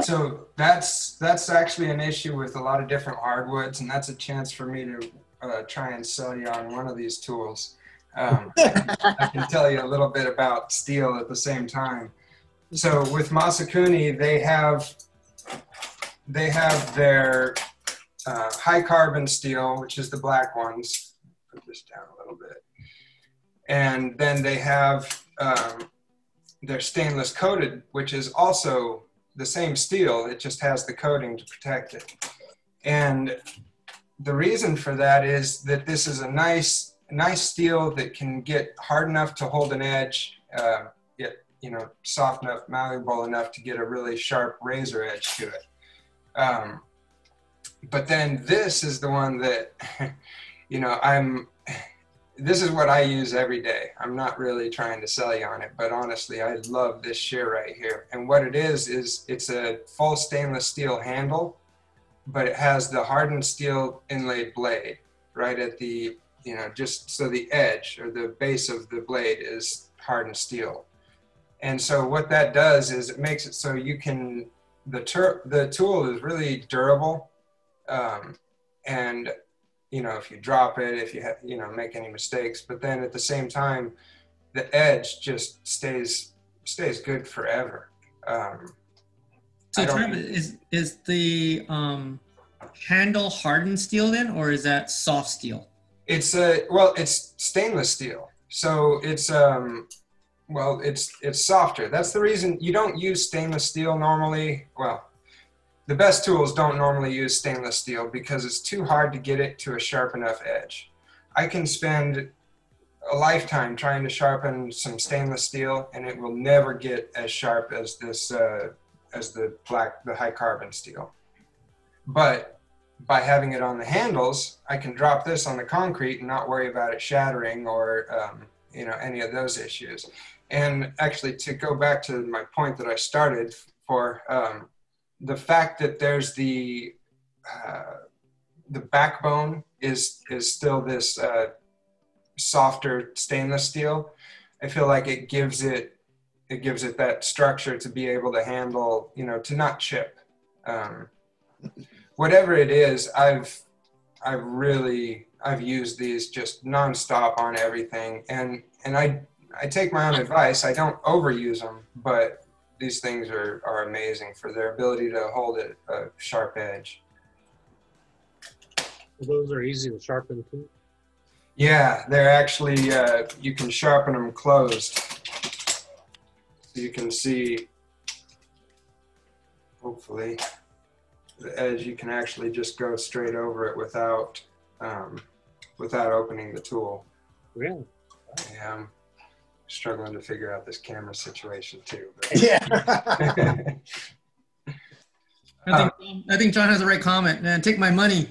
So that's actually an issue with a lot of different hardwoods, and that's a chance for me to try and sell you on one of these tools. I can tell you a little bit about steel at the same time. So with Masakuni, they have their high carbon steel, which is the black ones. Put this down a little bit. And then they have their stainless coated, which is also the same steel. It just has the coating to protect it. And the reason for that is that this is a nice steel that can get hard enough to hold an edge, yet soft enough, malleable enough to get a really sharp razor edge to it. But then this is the one that, this is what I use every day. I'm not really trying to sell you on it, but honestly, I love this shear right here. And what it is it's a full stainless steel handle, but it has the hardened steel inlaid blade right at the, just so the edge or the base of the blade is hardened steel. And so what that does is it makes it so you can, the tool is really durable. And if you drop it, if you make any mistakes, but then at the same time, the edge just stays good forever. So is the handle hardened steel then, or is that soft steel? It's it's stainless steel, so it's it's softer. That's the reason you don't use stainless steel normally. Well, the best tools don't normally use stainless steel because it's too hard to get it to a sharp enough edge. I can spend a lifetime trying to sharpen some stainless steel and it will never get as sharp as this, as the high carbon steel. But by having it on the handles, I can drop this on the concrete and not worry about it shattering or, any of those issues. And actually, to go back to my point that I started for, the fact that there's the backbone is still this softer stainless steel. I feel like it gives it that structure to be able to handle, to not chip. Whatever it is, I've used these just nonstop on everything, and I take my own advice. I don't overuse them, but these things are amazing for their ability to hold a sharp edge. Those are easy to sharpen too. Yeah, they're actually, you can sharpen them closed. So you can see, hopefully, the edge, you can actually just go straight over it without opening the tool. Really? Yeah, I'm struggling to figure out this camera situation too. Yeah. I think John has the right comment, man. Take my money.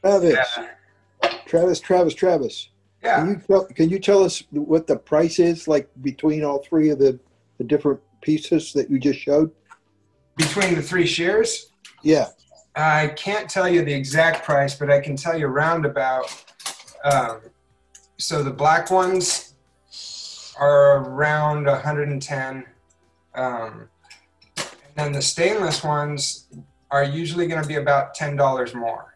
Travis. Yeah. Can you tell us what the price is like between all three of the different pieces that you just showed? Between the three shears? Yeah. I can't tell you the exact price, but I can tell you roundabout. So the black ones are around 110. And then the stainless ones are usually going to be about $10 more.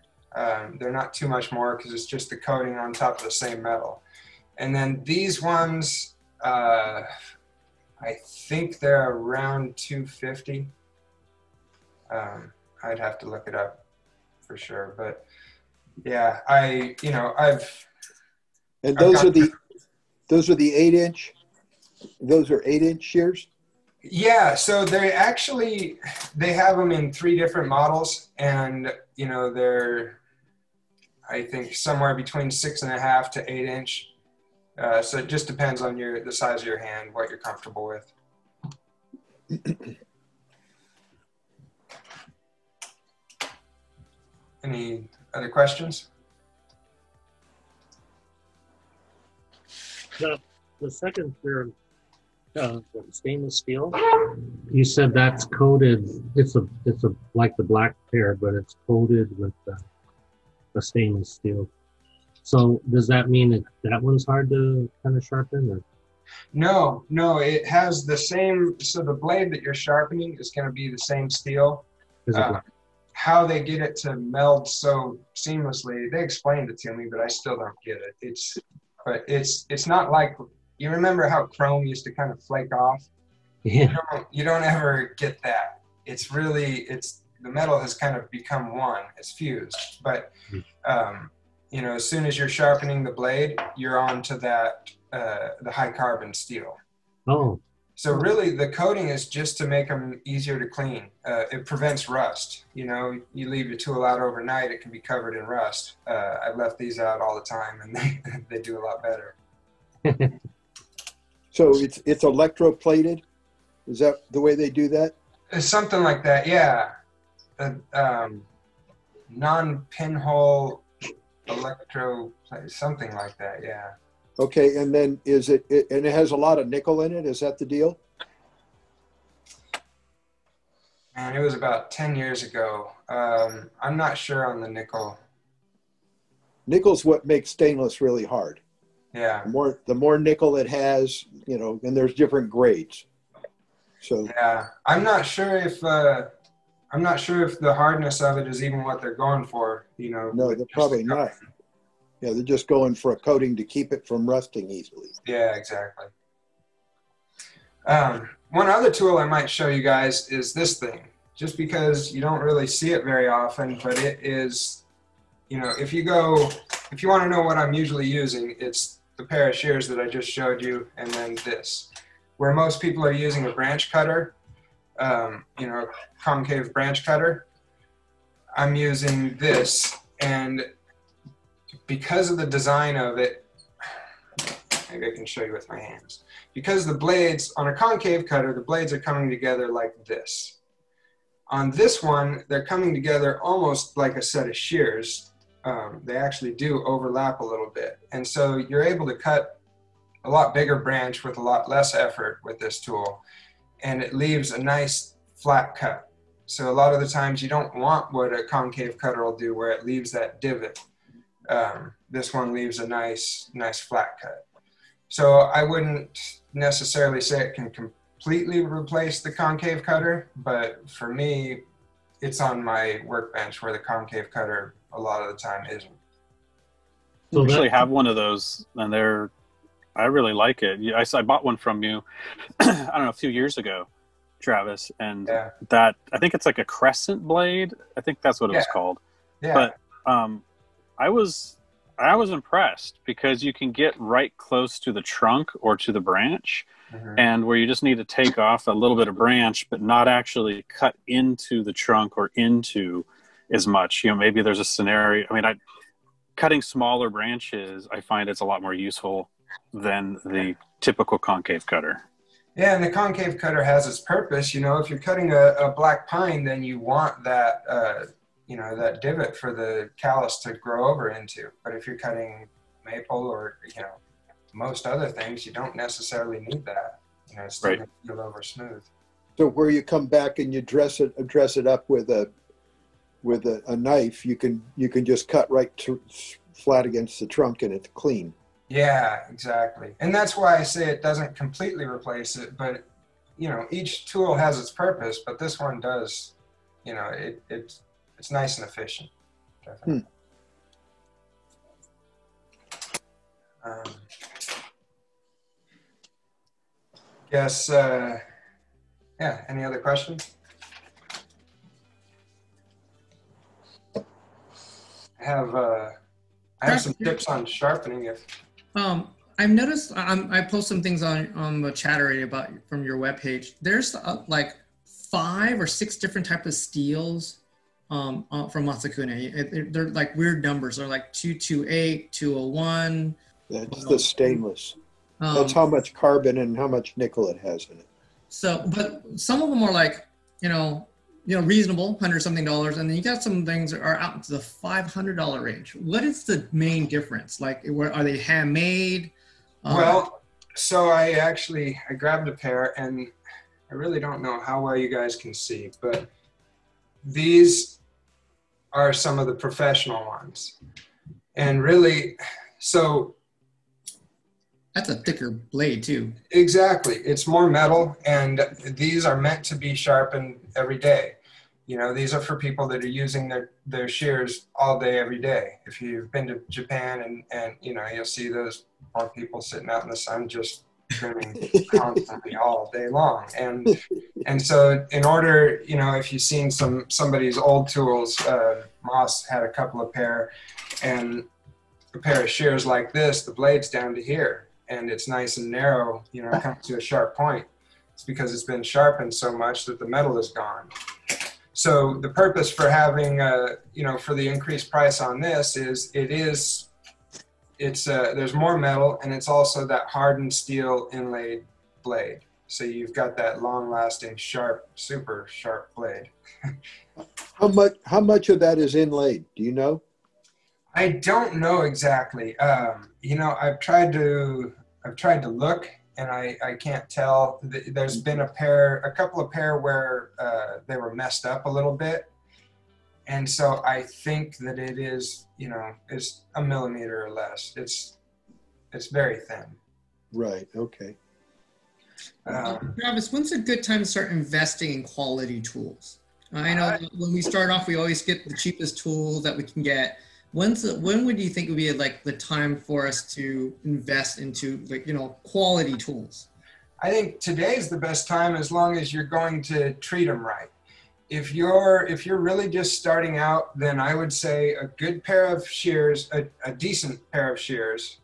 They're not too much more because it's just the coating on top of the same metal. And then these ones, I think they're around 250. I'd have to look it up for sure, but yeah, I've. And those are the 8-inch. Those are 8-inch shears. Yeah, so they have them in 3 different models, and they're, I think, somewhere between 6.5 to 8-inch. So it just depends on the size of your hand, what you're comfortable with. Any other questions? The second shear, stainless steel. You said that's coated. It's a like the black pair, but it's coated with a stainless steel. So does that mean that one's hard to kind of sharpen? Or? No, it has the same. So the blade that you're sharpening is going to be the same steel. How they get it to meld so seamlessly, they explained it to me, but I still don't get it. It's not like, you remember how chrome used to kind of flake off? Yeah. You don't ever get that. It's the metal has kind of become one. It's fused. But, as soon as you're sharpening the blade, you're on to that, the high carbon steel. Oh. So really the coating is just to make them easier to clean. It prevents rust. You leave your tool out overnight, it can be covered in rust. I've left these out all the time and they do a lot better. So it's electroplated? Is that the way they do that? It's something like that, yeah. Non-pinhole electroplate, something like that, yeah. Okay, and then and it has a lot of nickel in it? Is that the deal? Man, it was about 10 years ago. I'm not sure on the nickel. Nickel's what makes stainless really hard. Yeah. The more nickel it has, and there's different grades. So yeah, I'm not sure if the hardness of it is even what they're going for. No, they're probably not. Yeah, they're just going for a coating to keep it from rusting easily. Yeah, exactly. One other tool I might show you guys is this thing, just because you don't really see it very often, but it is, if you want to know what I'm usually using, it's the pair of shears that I just showed you, and then this. Where most people are using a branch cutter, concave branch cutter, I'm using this, and because of the design of it, maybe I can show you with my hands. Because the blades, on a concave cutter, the blades are coming together like this. On this one, they're coming together almost like a set of shears. They actually do overlap a little bit. And so you're able to cut a lot bigger branch with a lot less effort with this tool. And it leaves a nice flat cut. So a lot of the times you don't want what a concave cutter will do, where it leaves that divot. This one leaves a nice flat cut. So I wouldn't necessarily say it can completely replace the concave cutter, but for me, it's on my workbench where the concave cutter a lot of the time isn't. So I actually have one of those, and I really like it. I bought one from you, I don't know, a few years ago, Travis, and that, I think it's like a crescent blade. I think that's what it was called. Yeah. But I was impressed because you can get right close to the trunk or to the branch, and where you just need to take off a little bit of branch, but not actually cut into the trunk or into as much. Maybe there's a scenario. I mean, cutting smaller branches, I find it's a lot more useful than the typical concave cutter. Yeah, and the concave cutter has its purpose. You know, if you're cutting a black pine, then you want that, you know, that divot for the callus to grow over into. But if you're cutting maple or, you know, most other things, you don't necessarily need that. You know, it's still going to feel over smooth. So where you come back and you dress it up with a knife, you can just cut right flat against the trunk and it's clean. Yeah, exactly. And that's why I say it doesn't completely replace it, but you know, each tool has its purpose, but this one does, you know, it's nice and efficient. Definitely. Yes, yeah, any other questions? I have some tips on sharpening if I've noticed I post some things on the chat area about from your webpage. There's like 5 or 6 different types of steels from Masakune. They're like weird numbers. They're like 228, 201. That's the stainless. That's how much carbon and how much nickel it has in it. So, but some of them are like, you know, reasonable, $100-something, and then you got some things that are out into the $500 range. What is the main difference? Like, are they handmade? Well, so I grabbed a pair, and I really don't know how well you guys can see, but these are some of the professional ones, and really, so. That's a thicker blade too. Exactly. It's more metal, and these are meant to be sharpened every day. You know, these are for people that are using their shears all day, every day. If you've been to Japan and you know, you'll see those poor people sitting out in the sun just trimming constantly all day long. And so in order, you know, if you've seen somebody's old tools, Moss had a couple of pair, and a pair of shears like this, the blade's down to here. And it's nice and narrow, you know, it comes to a sharp point. It's because it's been sharpened so much that the metal is gone. So the purpose for having, you know, for the increased price on this is there's more metal, and it's also that hardened steel inlaid blade. So you've got that long-lasting, sharp, super sharp blade. How much of that is inlaid? Do you know? I don't know exactly. You know, I've tried to look, and I can't tell. There's been a couple of pair where they were messed up a little bit, and so I think that it is, you know, it's a millimeter or less. It's very thin. Right. Okay. Travis, when's a good time to start investing in quality tools? I know when we start off, we always get the cheapest tools that we can get. When would you think would be like the time for us to invest into, like, you know, quality tools? I think today's the best time, as long as you're going to treat them right. If you're really just starting out, then I would say a good pair of shears, a decent pair of shears.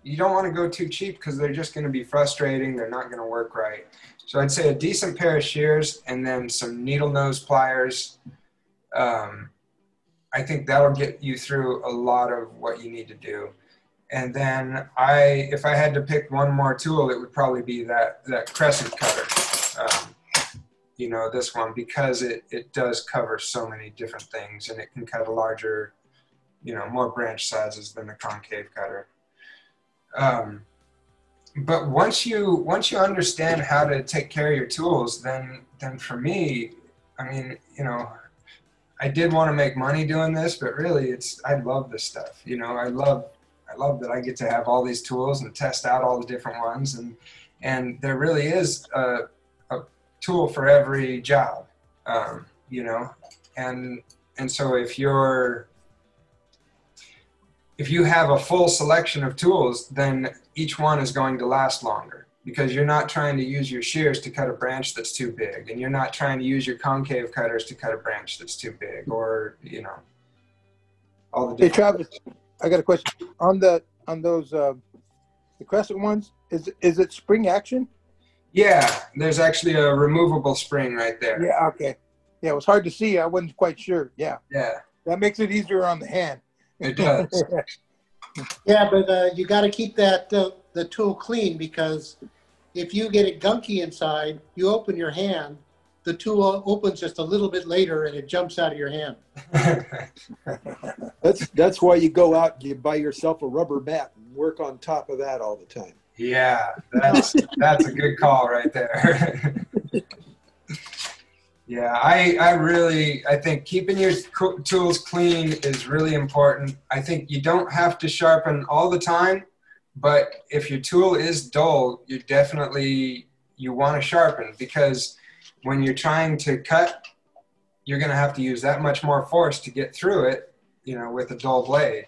You don't want to go too cheap because they're just going to be frustrating. They're not going to work right. So I'd say a decent pair of shears, and then some needle nose pliers. I think that'll get you through a lot of what you need to do. And then if I had to pick one more tool, it would probably be that crescent cutter. You know, this one, because it does cover so many different things, and it can cut a larger, you know, more branch sizes than the concave cutter. But once you understand how to take care of your tools, then for me, I mean, you know, I did want to make money doing this, but really I love this stuff. You know, I love that I get to have all these tools and test out all the different ones, and there really is a tool for every job, you know, and so if you have a full selection of tools, then each one is going to last longer, because you're not trying to use your shears to cut a branch that's too big, and you're not trying to use your concave cutters to cut a branch that's too big, or, you know, all the different. Hey, Travis, I got a question on those the crescent ones. Is it spring action? Yeah, there's actually a removable spring right there. Yeah. Okay. Yeah, it was hard to see. I wasn't quite sure. Yeah. Yeah. That makes it easier on the hand. It does. Yeah, but you got to keep that the tool clean, because if you get it gunky inside, you open your hand, the tool opens just a little bit later and it jumps out of your hand. That's why you go out and you buy yourself a rubber mat and work on top of that all the time. Yeah, that's a good call right there. Yeah, I think keeping your tools clean is really important. I think you don't have to sharpen all the time, but if your tool is dull, you want to sharpen, because when you're trying to cut, you're going to have to use that much more force to get through it, with a dull blade.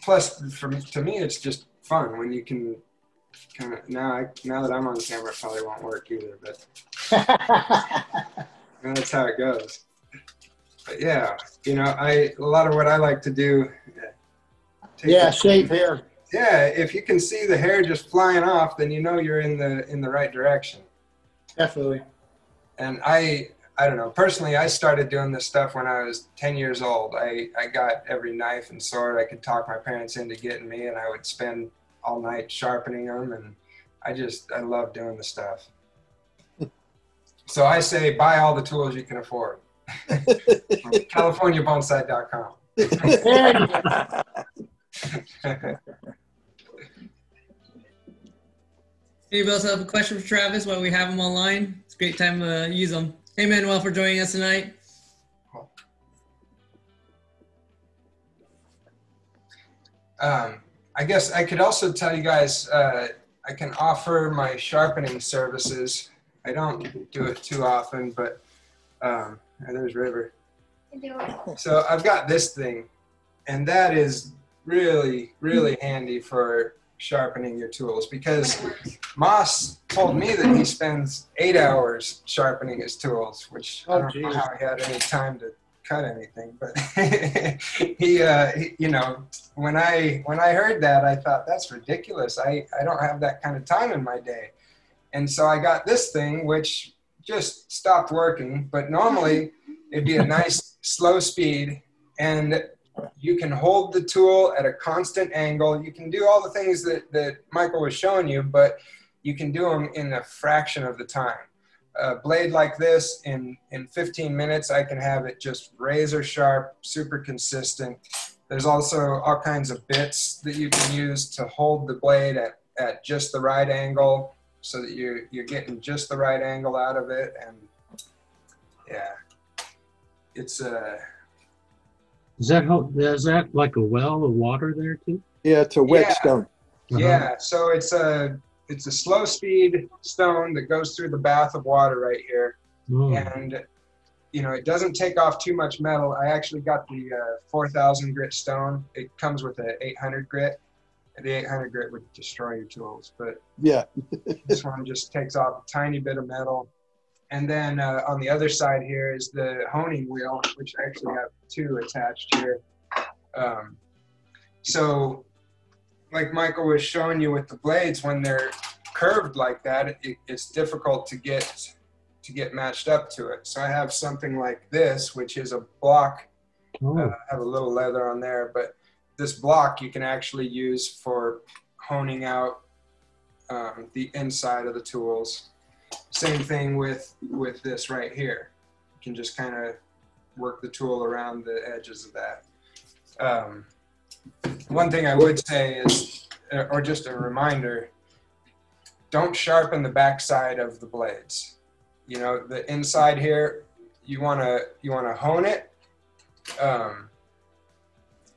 Plus, to me, it's just fun when you can kind of, now that I'm on camera, it probably won't work either, but that's how it goes. But yeah, a lot of what I like to do. Shave hair. Yeah, if you can see the hair just flying off, then you're in the right direction. Definitely. And I don't know, personally, I started doing this stuff when I was 10 years old. I got every knife and sword I could talk my parents into getting me, and I would spend all night sharpening them, and I love doing the stuff. So I say buy all the tools you can afford. CaliforniaBonsai.com. Anybody else have a question for Travis while we have him online? It's a great time to use them. Hey, Manuel, for joining us tonight. I guess I could also tell you guys, I can offer my sharpening services. I don't do it too often, but there's River. So I've got this thing, and that is really, really handy for sharpening your tools, because Moss told me that he spends 8 hours sharpening his tools, which I don't know how he had any time to cut anything, but he when I heard that, I thought, that's ridiculous. I don't have that kind of time in my day. And so I got this thing, which just stopped working, but normally it'd be a nice slow speed, and you can hold the tool at a constant angle. You can do all the things that Michael was showing you, but you can do them in a fraction of the time. A blade like this, in 15 minutes, I can have it just razor sharp, super consistent. There's also all kinds of bits that you can use to hold the blade at just the right angle, so that you're getting just the right angle out of it. And yeah, it's Is that like a well of water there too? Yeah, it's a whetstone. Yeah, so it's a slow speed stone that goes through the bath of water right here. And it doesn't take off too much metal. I actually got the 4,000 grit stone. It comes with an 800 grit. The 800 grit would destroy your tools, but yeah, this one just takes off a tiny bit of metal. And then on the other side here is the honing wheel, which I actually have 2 attached here. So like Michael was showing you with the blades, when they're curved like that, it's difficult to get matched up to it. So I have something like this, which is a block. I have a little leather on there, but this block you can actually use for honing out the inside of the tools. Same thing with this right here. You can just kind of work the tool around the edges of that. One thing I would say is, or just a reminder, don't sharpen the backside of the blades. The inside here, you want to hone it,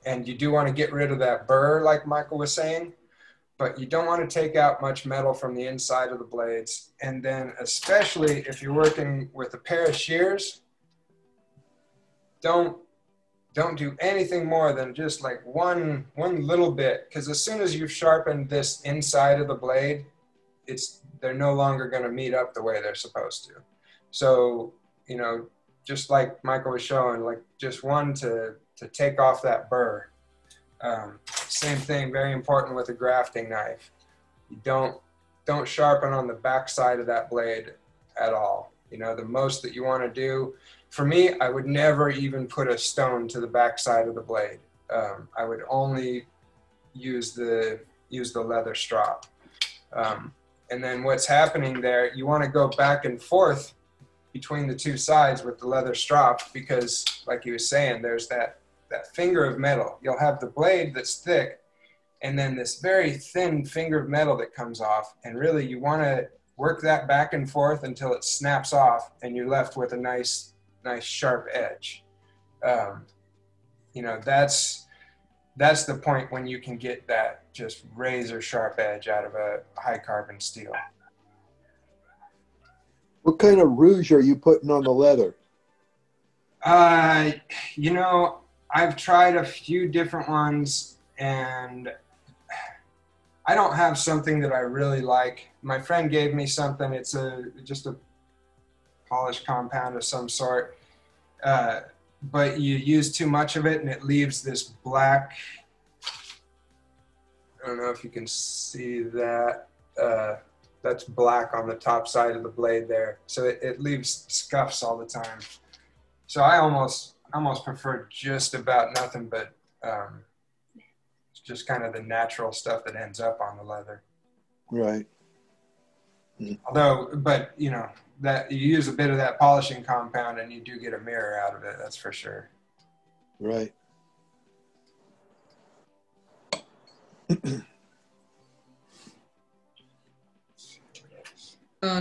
and you do want to get rid of that burr, like Michael was saying, but you don't want to take out much metal from the inside of the blades. And then especially if you're working with a pair of shears, don't do anything more than just like one little bit, because as soon as you've sharpened this inside of the blade, they're no longer going to meet up the way they're supposed to. So, just like Michael was showing, like just one to take off that burr. Same thing, very important with a grafting knife. You don't sharpen on the back side of that blade at all. The most that you want to do for me, I would never even put a stone to the back side of the blade. I would only use the leather strop. And then what's happening there, you want to go back and forth between the two sides with the leather strop, because like he was saying, there's that finger of metal. You'll have the blade that's thick, and then this very thin finger of metal that comes off, and really you want to work that back and forth until it snaps off and you're left with a nice sharp edge. You know, that's the point when you can get that just razor sharp edge out of a high carbon steel. What kind of rouge are you putting on the leather? You know, I've tried a few different ones, and I don't have something that I really like. My friend gave me something. It's just a polished compound of some sort, but you use too much of it and it leaves this black, I don't know if you can see that, that's black on the top side of the blade there. So it leaves scuffs all the time. So I almost prefer just about nothing but just kind of the natural stuff that ends up on the leather. Right. Although, but you know, that you use a bit of that polishing compound and you do get a mirror out of it, that's for sure. Right.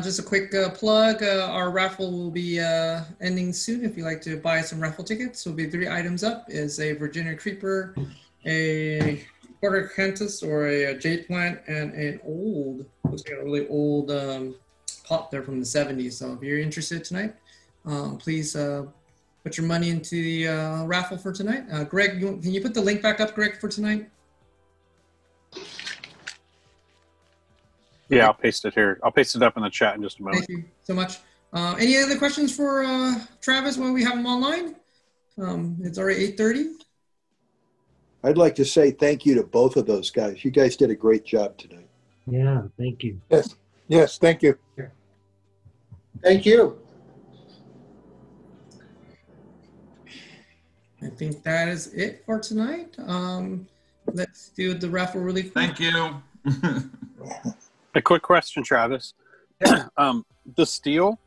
Just a quick plug. Our raffle will be ending soon. If you'd like to buy some raffle tickets, will be 3 items up: is a Virginia Creeper, a quarter cantus or a jade plant, and an old, looks like a really old pot there from the 70s. So if you're interested tonight, please put your money into the raffle for tonight. Greg, can you put the link back up, Greg, for tonight? Yeah, I'll paste it here. I'll paste it up in the chat in just a moment. Thank you so much. Any other questions for Travis while we have him online? It's already 8:30. I'd like to say thank you to both of those guys. You guys did a great job tonight. Yeah, thank you. Yes. Yes, thank you. Thank you. I think that is it for tonight. Let's do the raffle really quick. Thank you. A quick question, Travis. The steel,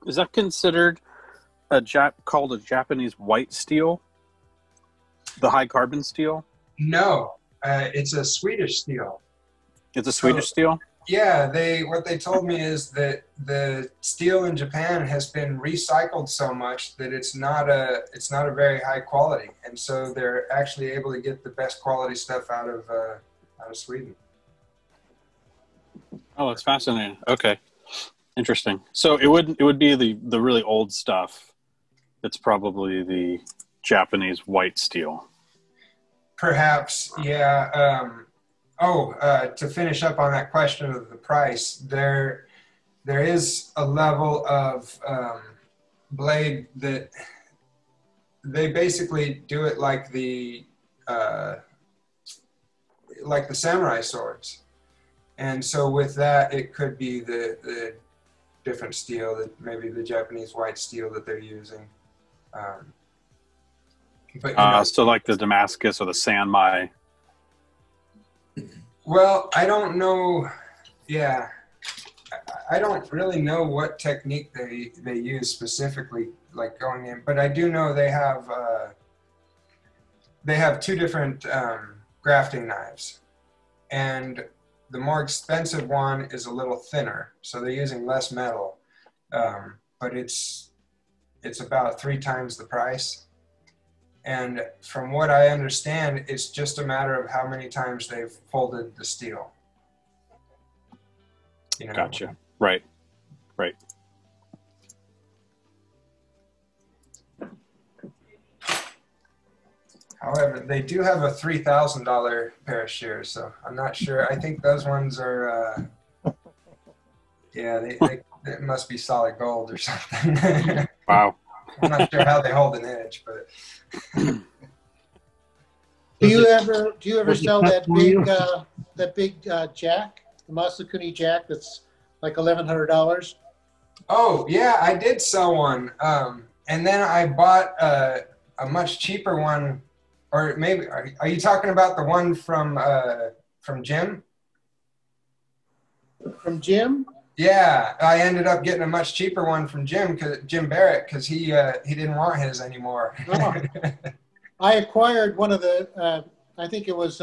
is that considered called a Japanese white steel? The high carbon steel? No, it's a Swedish steel. It's a Swedish steel? Yeah, what they told me is that the steel in Japan has been recycled so much that it's not a very high quality, and so they're actually able to get the best quality stuff out of Sweden. Oh, that's fascinating. Okay, interesting. So it would be the really old stuff. It's probably the Japanese white steel. Perhaps, yeah. To finish up on that question of the price, there is a level of blade that they basically do it like the samurai swords. And so with that, it could be the different steel, that maybe the Japanese white steel that they're using. So like the Damascus or the Sanmai. Well, I don't know. Yeah, I don't really know what technique they use specifically, like going in. But I do know they have 2 different grafting knives, and the more expensive one is a little thinner, so they're using less metal, but it's about 3 times the price. And from what I understand, it's just a matter of how many times they've folded the steel. You know? Gotcha. Right. However, they do have a $3,000 pair of shears, so I'm not sure. I think those ones are, they must be solid gold or something. Wow. I'm not sure how they hold an edge, but. Do you ever sell that big jack, the Masakuni jack that's like $1,100? Oh yeah, I did sell one. and then I bought a much cheaper one, or maybe are you talking about the one from Jim? From Jim? Yeah, I ended up getting a much cheaper one from Jim Barrett, because he didn't want his anymore. Oh. I acquired one of the, I think it was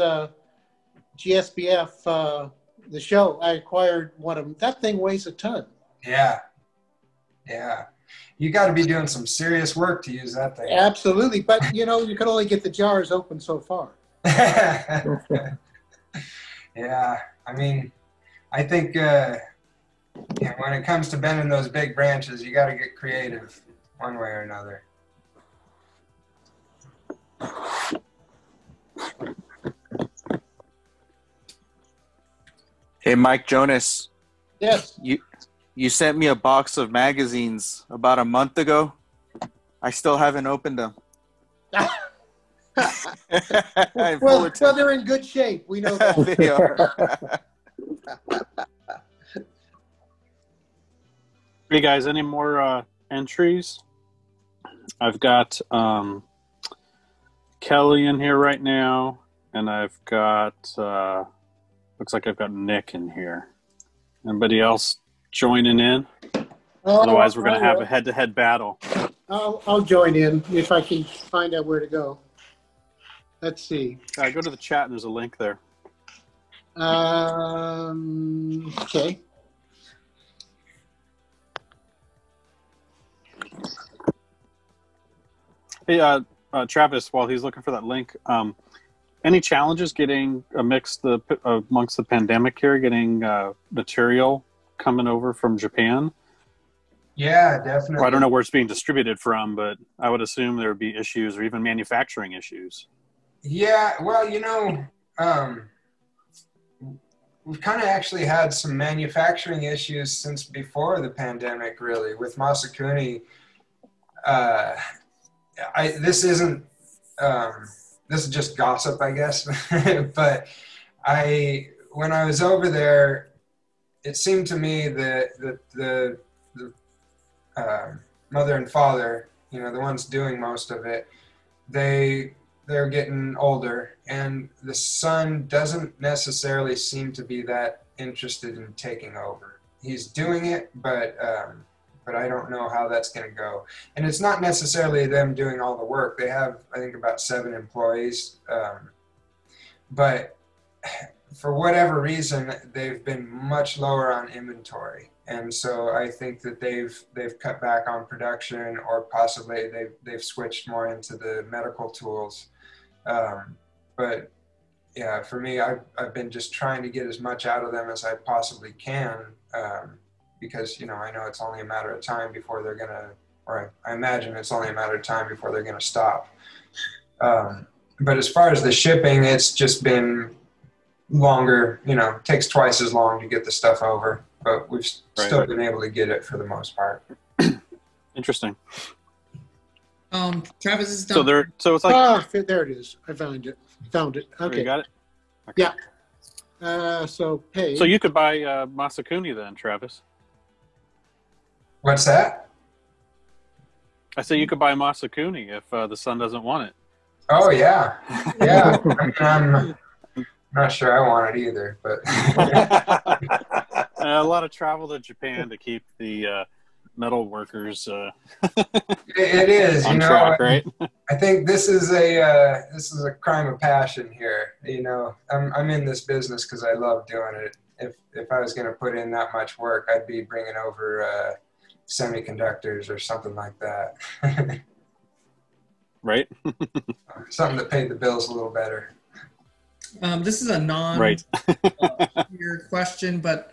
GSBF, the show. I acquired one of them. That thing weighs a ton. Yeah. You got to be doing some serious work to use that thing. Absolutely, but you can only get the jars open so far. Yeah, I mean, I think when it comes to bending those big branches, you got to get creative one way or another. Hey, Mike Jonas. Yes. You sent me a box of magazines about a month ago. I still haven't opened them. well, they're in good shape. We know that. They are. Hey guys, any more entries? I've got Kelly in here right now, and I've got looks like I've got Nick in here. Anybody else joining in? Otherwise, we're going to have a head-to-head battle. I'll join in if I can find out where to go. Let's see. Go to the chat, and there's a link there. Okay. Hey, Travis, while he's looking for that link, any challenges getting amongst the pandemic here, getting material coming over from Japan? Yeah, definitely. Well, I don't know where it's being distributed from, but I would assume there would be issues or even manufacturing issues. Yeah, well, we've kind of actually had some manufacturing issues since before the pandemic, really, with Masakuni. This isn't, this is just gossip, I guess, but when I was over there, it seemed to me that the mother and father, the ones doing most of it, they're getting older, and the son doesn't necessarily seem to be that interested in taking over. He's doing it, but I don't know how that's going to go. And it's not necessarily them doing all the work. They have, I think, about 7 employees, but for whatever reason, they've been much lower on inventory. And so I think that they've cut back on production, or possibly they've switched more into the medical tools. But yeah, for me, I've been just trying to get as much out of them as I possibly can, because I know it's only a matter of time before they're gonna, or I imagine it's only a matter of time before they're gonna stop. But as far as the shipping, it's just been longer. Takes twice as long to get the stuff over, but we've still been able to get it for the most part. Interesting. Travis is done. So it's like there it is. I found it. Okay. You got it. Okay. Yeah. So pay. So you could buy Masakuni then, Travis. What's that? I say you could buy Masakuni if the son doesn't want it. Oh yeah, yeah. I'm not sure I want it either, but a lot of travel to Japan to keep the metal workers. It is, on track, right? I think this is a crime of passion here. I'm in this business because I love doing it. If I was going to put in that much work, I'd be bringing over semiconductors or something like that. Right. Something that paid the bills a little better. This is a question, but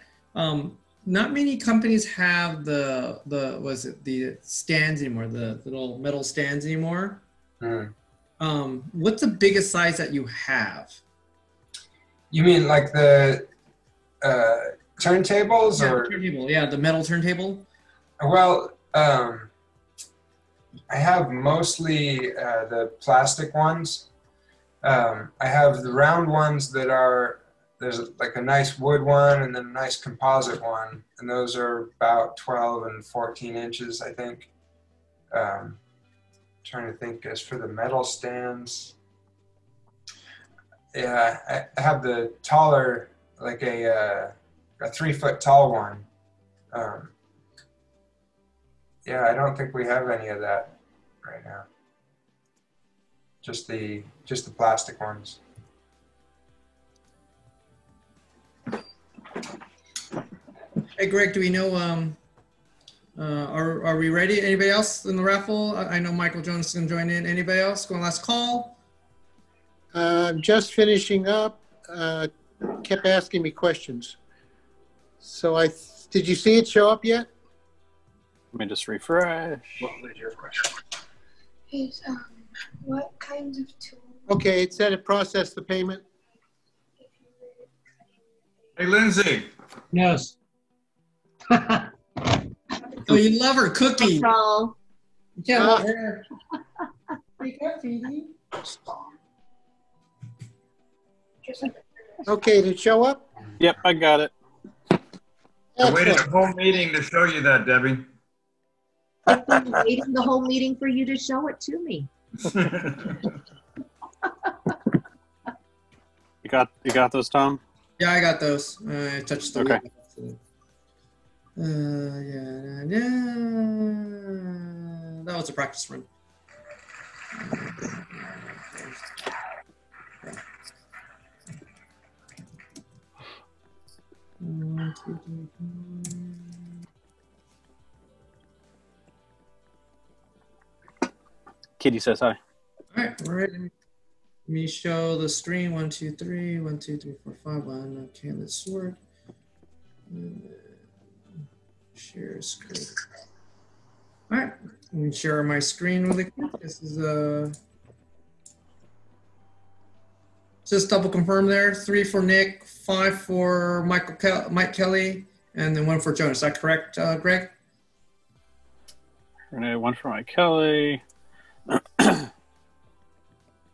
not many companies have the stands anymore, the little metal stands anymore. What's the biggest size that you have? You mean like the turntables, or turntable? Yeah, the metal turntable. Well, I have mostly the plastic ones. I have the round ones that there's like a nice wood one and then a nice composite one. And those are about 12 and 14 inches, I think. trying to think, as for the metal stands, yeah, I have the taller, like a 3-foot tall one. Yeah, I don't think we have any of that right now. Just the plastic ones. Hey, Greg, do we know, are we ready? Anybody else in the raffle? I know Michael Jonas is going to join in. Anybody else? Going last call? Just finishing up. Kept asking me questions. So did you see it show up yet? Let me just refresh. What was your question? Is, what kinds of tools? Okay, it said it processed the payment. Hey, Lindsay. Yes. Oh, you love her cookie. Control. Yeah, love her. Okay, did it show up? Yep, I got it. I waited the whole meeting to show you that, Debbie. I've been waiting the whole meeting for you to show it to me. You got those, Tom? Yeah, I got those. I touched the Okay. yeah. That was a practice run. Kitty says hi. All right, we're ready. Let me show the screen. 1, 2, 3. 1, 2, 3, 4, 5. 1. Okay, let's sort. Share screen. All right, let me share my screen really quick. This is just double confirm there. 3 for Nick, 5 for Mike Kelly, and then 1 for Jonas. Is that correct, Greg? Renee, 1 for Mike Kelly.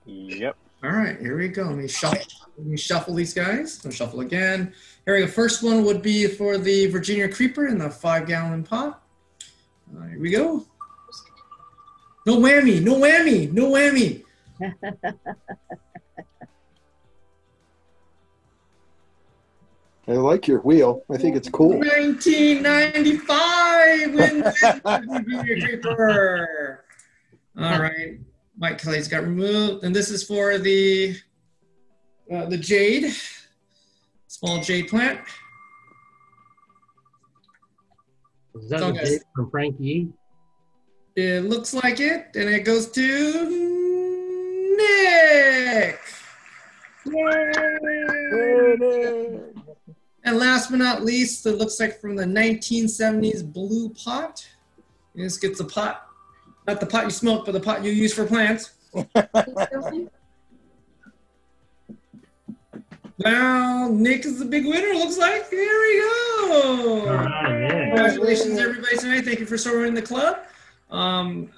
Yep. All right, here we go. Let me shuffle these guys. I'll shuffle again. Here we go. First one would be for the Virginia Creeper in the 5-gallon pot. Here we go. No whammy, no whammy, no whammy. I like your wheel. I think it's cool. 1995 wins the Virginia Creeper. All right. Mike Kelly's got removed. And this is for the jade, small jade plant. Is that the date from Frank Yee? It looks like it. And it goes to Nick. Yay! And last but not least, it looks like from the 1970s blue pot. And this gets the pot. Not the pot you smoke, but the pot you use for plants. Now, Nick is the big winner, looks like. Here we go. Congratulations, everybody, tonight. Thank you for serving the club.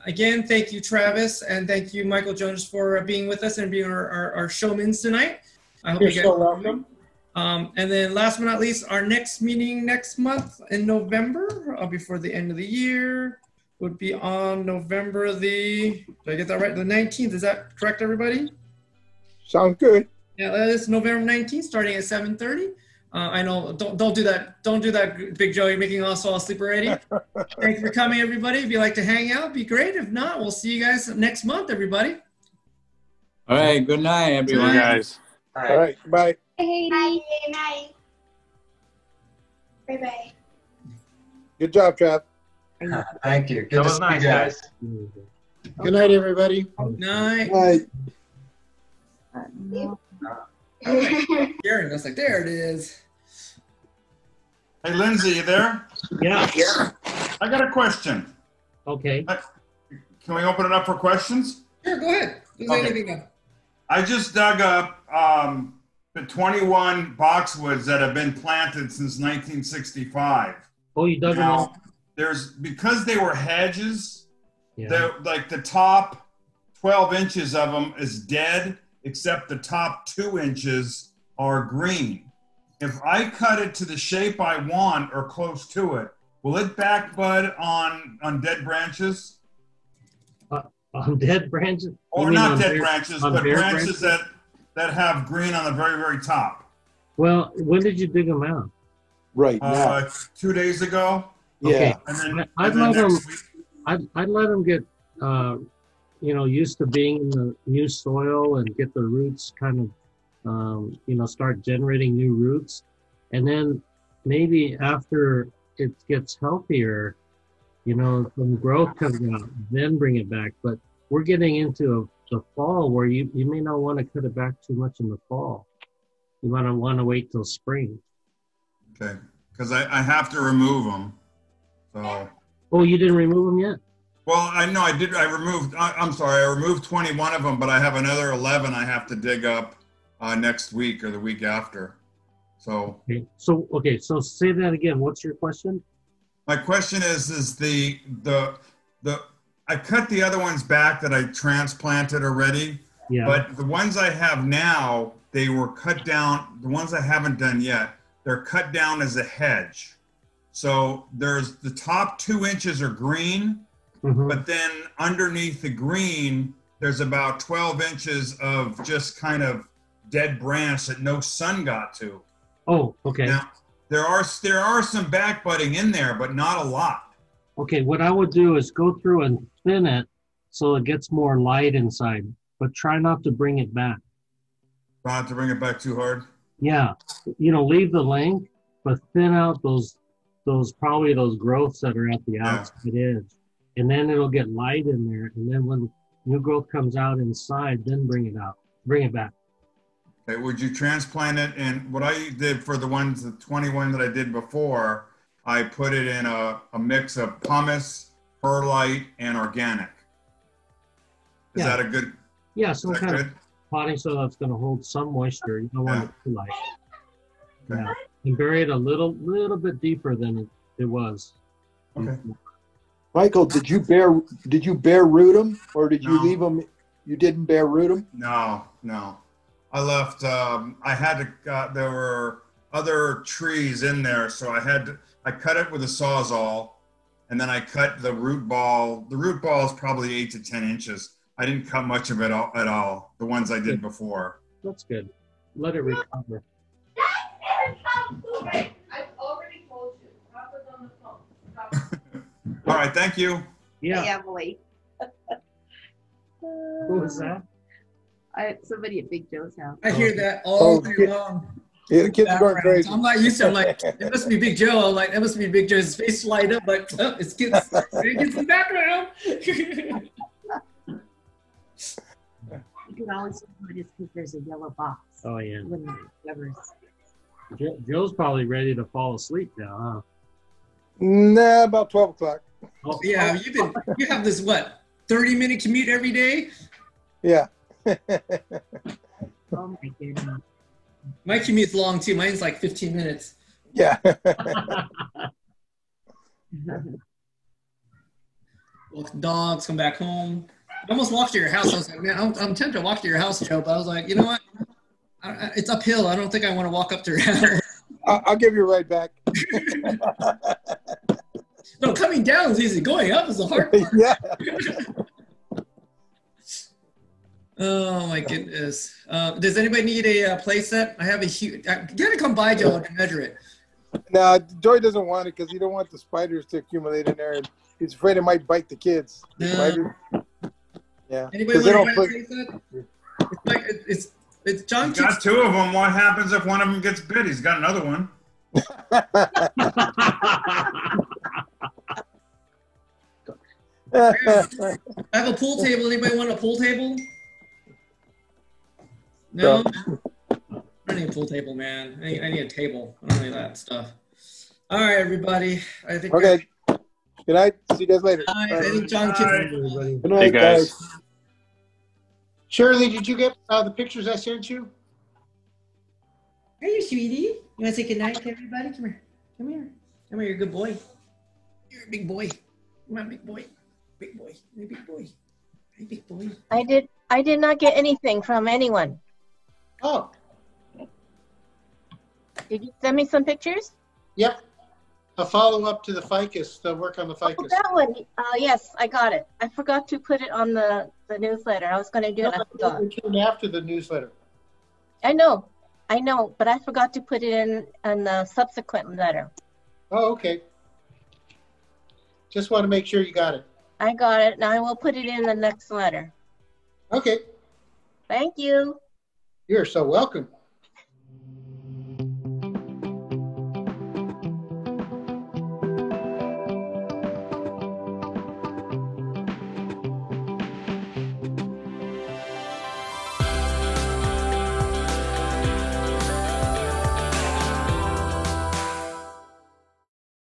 Again, thank you, Travis, and thank you, Michael Jonas, for being with us and being our showmans tonight. I hope You're you guys so welcome. And then last but not least, our next meeting next month in November, before the end of the year, would be on November the, did I get that right? The 19th, is that correct, everybody? Sounds good. Yeah, that is November 19th, starting at 7:30. I know, don't do that. Don't do that, Big Joe. You're making us all sleep already. Thank you for coming, everybody. If you'd like to hang out, be great. If not, we'll see you guys next month, everybody. All right, good night, everyone. Good night, guys. All right, bye. Bye. Bye. Bye. Bye. Good job, Trav. Thank you. Good to see you guys. Good night, everybody. Night. Night. Garen, that's like, there it is. Hey, Lindsay, you there? Yeah. I got a question. Okay. Can we open it up for questions? Sure, go ahead. Is Okay. anything up? I just dug up the 21 boxwoods that have been planted since 1965. Oh, you dug them Now, because they were hedges, Yeah. like the top 12 inches of them is dead, except the top 2 inches are green. If I cut it to the shape I want or close to it, will it back bud on dead branches? On dead branches? Or not dead branches, but branches that have green on the very, very top. Well, when did you dig them out? Right now. 2 days ago. Yeah. Okay. And then, I'd let them get, used to being in the new soil and get the roots kind of, start generating new roots. And then maybe after it gets healthier, some growth comes out, then bring it back. But we're getting into the fall where you may not want to cut it back too much in the fall. You might want to wait till spring. Okay, because I have to remove them. So. Oh, you didn't remove them yet? Well, I know I did. I removed 21 of them, but I have another 11 I have to dig up next week or the week after. So. Okay. So say that again. What's your question? My question is I cut the other ones back that I transplanted already. Yeah. But the ones I have now, they were cut down. The ones I haven't done yet, they're cut down as a hedge. So there's the top 2 inches are green, but then underneath the green, there's about 12 inches of just kind of dead branch that no sun got to. Oh, okay. Now, there are some back budding in there, but not a lot. Okay, what I would do is go through and thin it so it gets more light inside, but try not to bring it back. Not to bring it back too hard? Yeah, leave the length, but thin out those growths that are at the outside edge. And then it'll get light in there. And then when new growth comes out inside, then bring it back. Okay, would you transplant it? And what I did for the 21 that I did before, I put it in a mix of pumice, perlite, and organic. Is that a good? Yeah, some kind of potting soil that's going to hold some moisture. You don't want it too light. Okay. Yeah, and bury it a little bit deeper than it was. Okay. Michael, did you bare root them, or did you leave them? You didn't bare root them? No. I left. There were other trees in there, so I cut it with a Sawzall, and then I cut the root ball. The root ball is probably 8 to 10 inches. I didn't cut much of it at all. The ones I did before. That's good. Let it recover. I've already told you. Pop it on the phone. All right, thank you. Yeah. Hey, Emily. Who was that? Somebody at Big Joe's house. I hear that all day long. Yeah, the kids are going crazy. I'm not used to it. I'm like, it must be Big Joe. I'm like, that must be Big Joe's face light up. Like, it's kids. It gets in the background. You can always tell it is because there's a yellow box. Oh, yeah. Whoever's... Joe's probably ready to fall asleep now, huh? Nah, about 12 o'clock. Oh, yeah, you have this, 30-minute commute every day? Yeah. Oh, my goodness. My commute's long, too. Mine's like 15 minutes. Yeah. Walk the dogs, come back home. I almost walked to your house. I was like, man, I'm tempted to walk to your house, Joe, but I was like, you know what? It's uphill. I don't think I want to walk up to your house. I'll give you a ride back. No, coming down is easy. Going up is the hard part. Yeah. Oh, my goodness. Does anybody need a play set? I have a huge... You got to come by, Joe, to measure it. No, Joy doesn't want it because he don't want the spiders to accumulate in there. And he's afraid it might bite the kids. The spiders. Yeah. Anybody want to play a play set? It's John. He's got 2 of them. What happens if one of them gets bit? He's got another one. I have a pool table. Anybody want a pool table? No? I need a pool table, man. I need a table. I don't need that stuff. All right, everybody. I think. Okay. Good night. See you guys later. I think John Good night, Hey, guys. Shirley, did you get the pictures I sent you? Hey, you sweetie. You want to say goodnight to everybody? Come here. Come here. Come here. You're a good boy. You're a big boy. Come on, big boy. Big boy. Hey, big boy. Hey, big boy. I did not get anything from anyone. Oh. Did you send me some pictures? Yep. a follow-up to the ficus, the work on the ficus. Oh, that one. Yes, I got it. I forgot to put it on the newsletter. I was going to do it. I forgot. It came after the newsletter. I know, but I forgot to put it in the subsequent letter. Oh, okay. Just want to make sure you got it. I got it. Now I will put it in the next letter. Okay. Thank you. You're so welcome.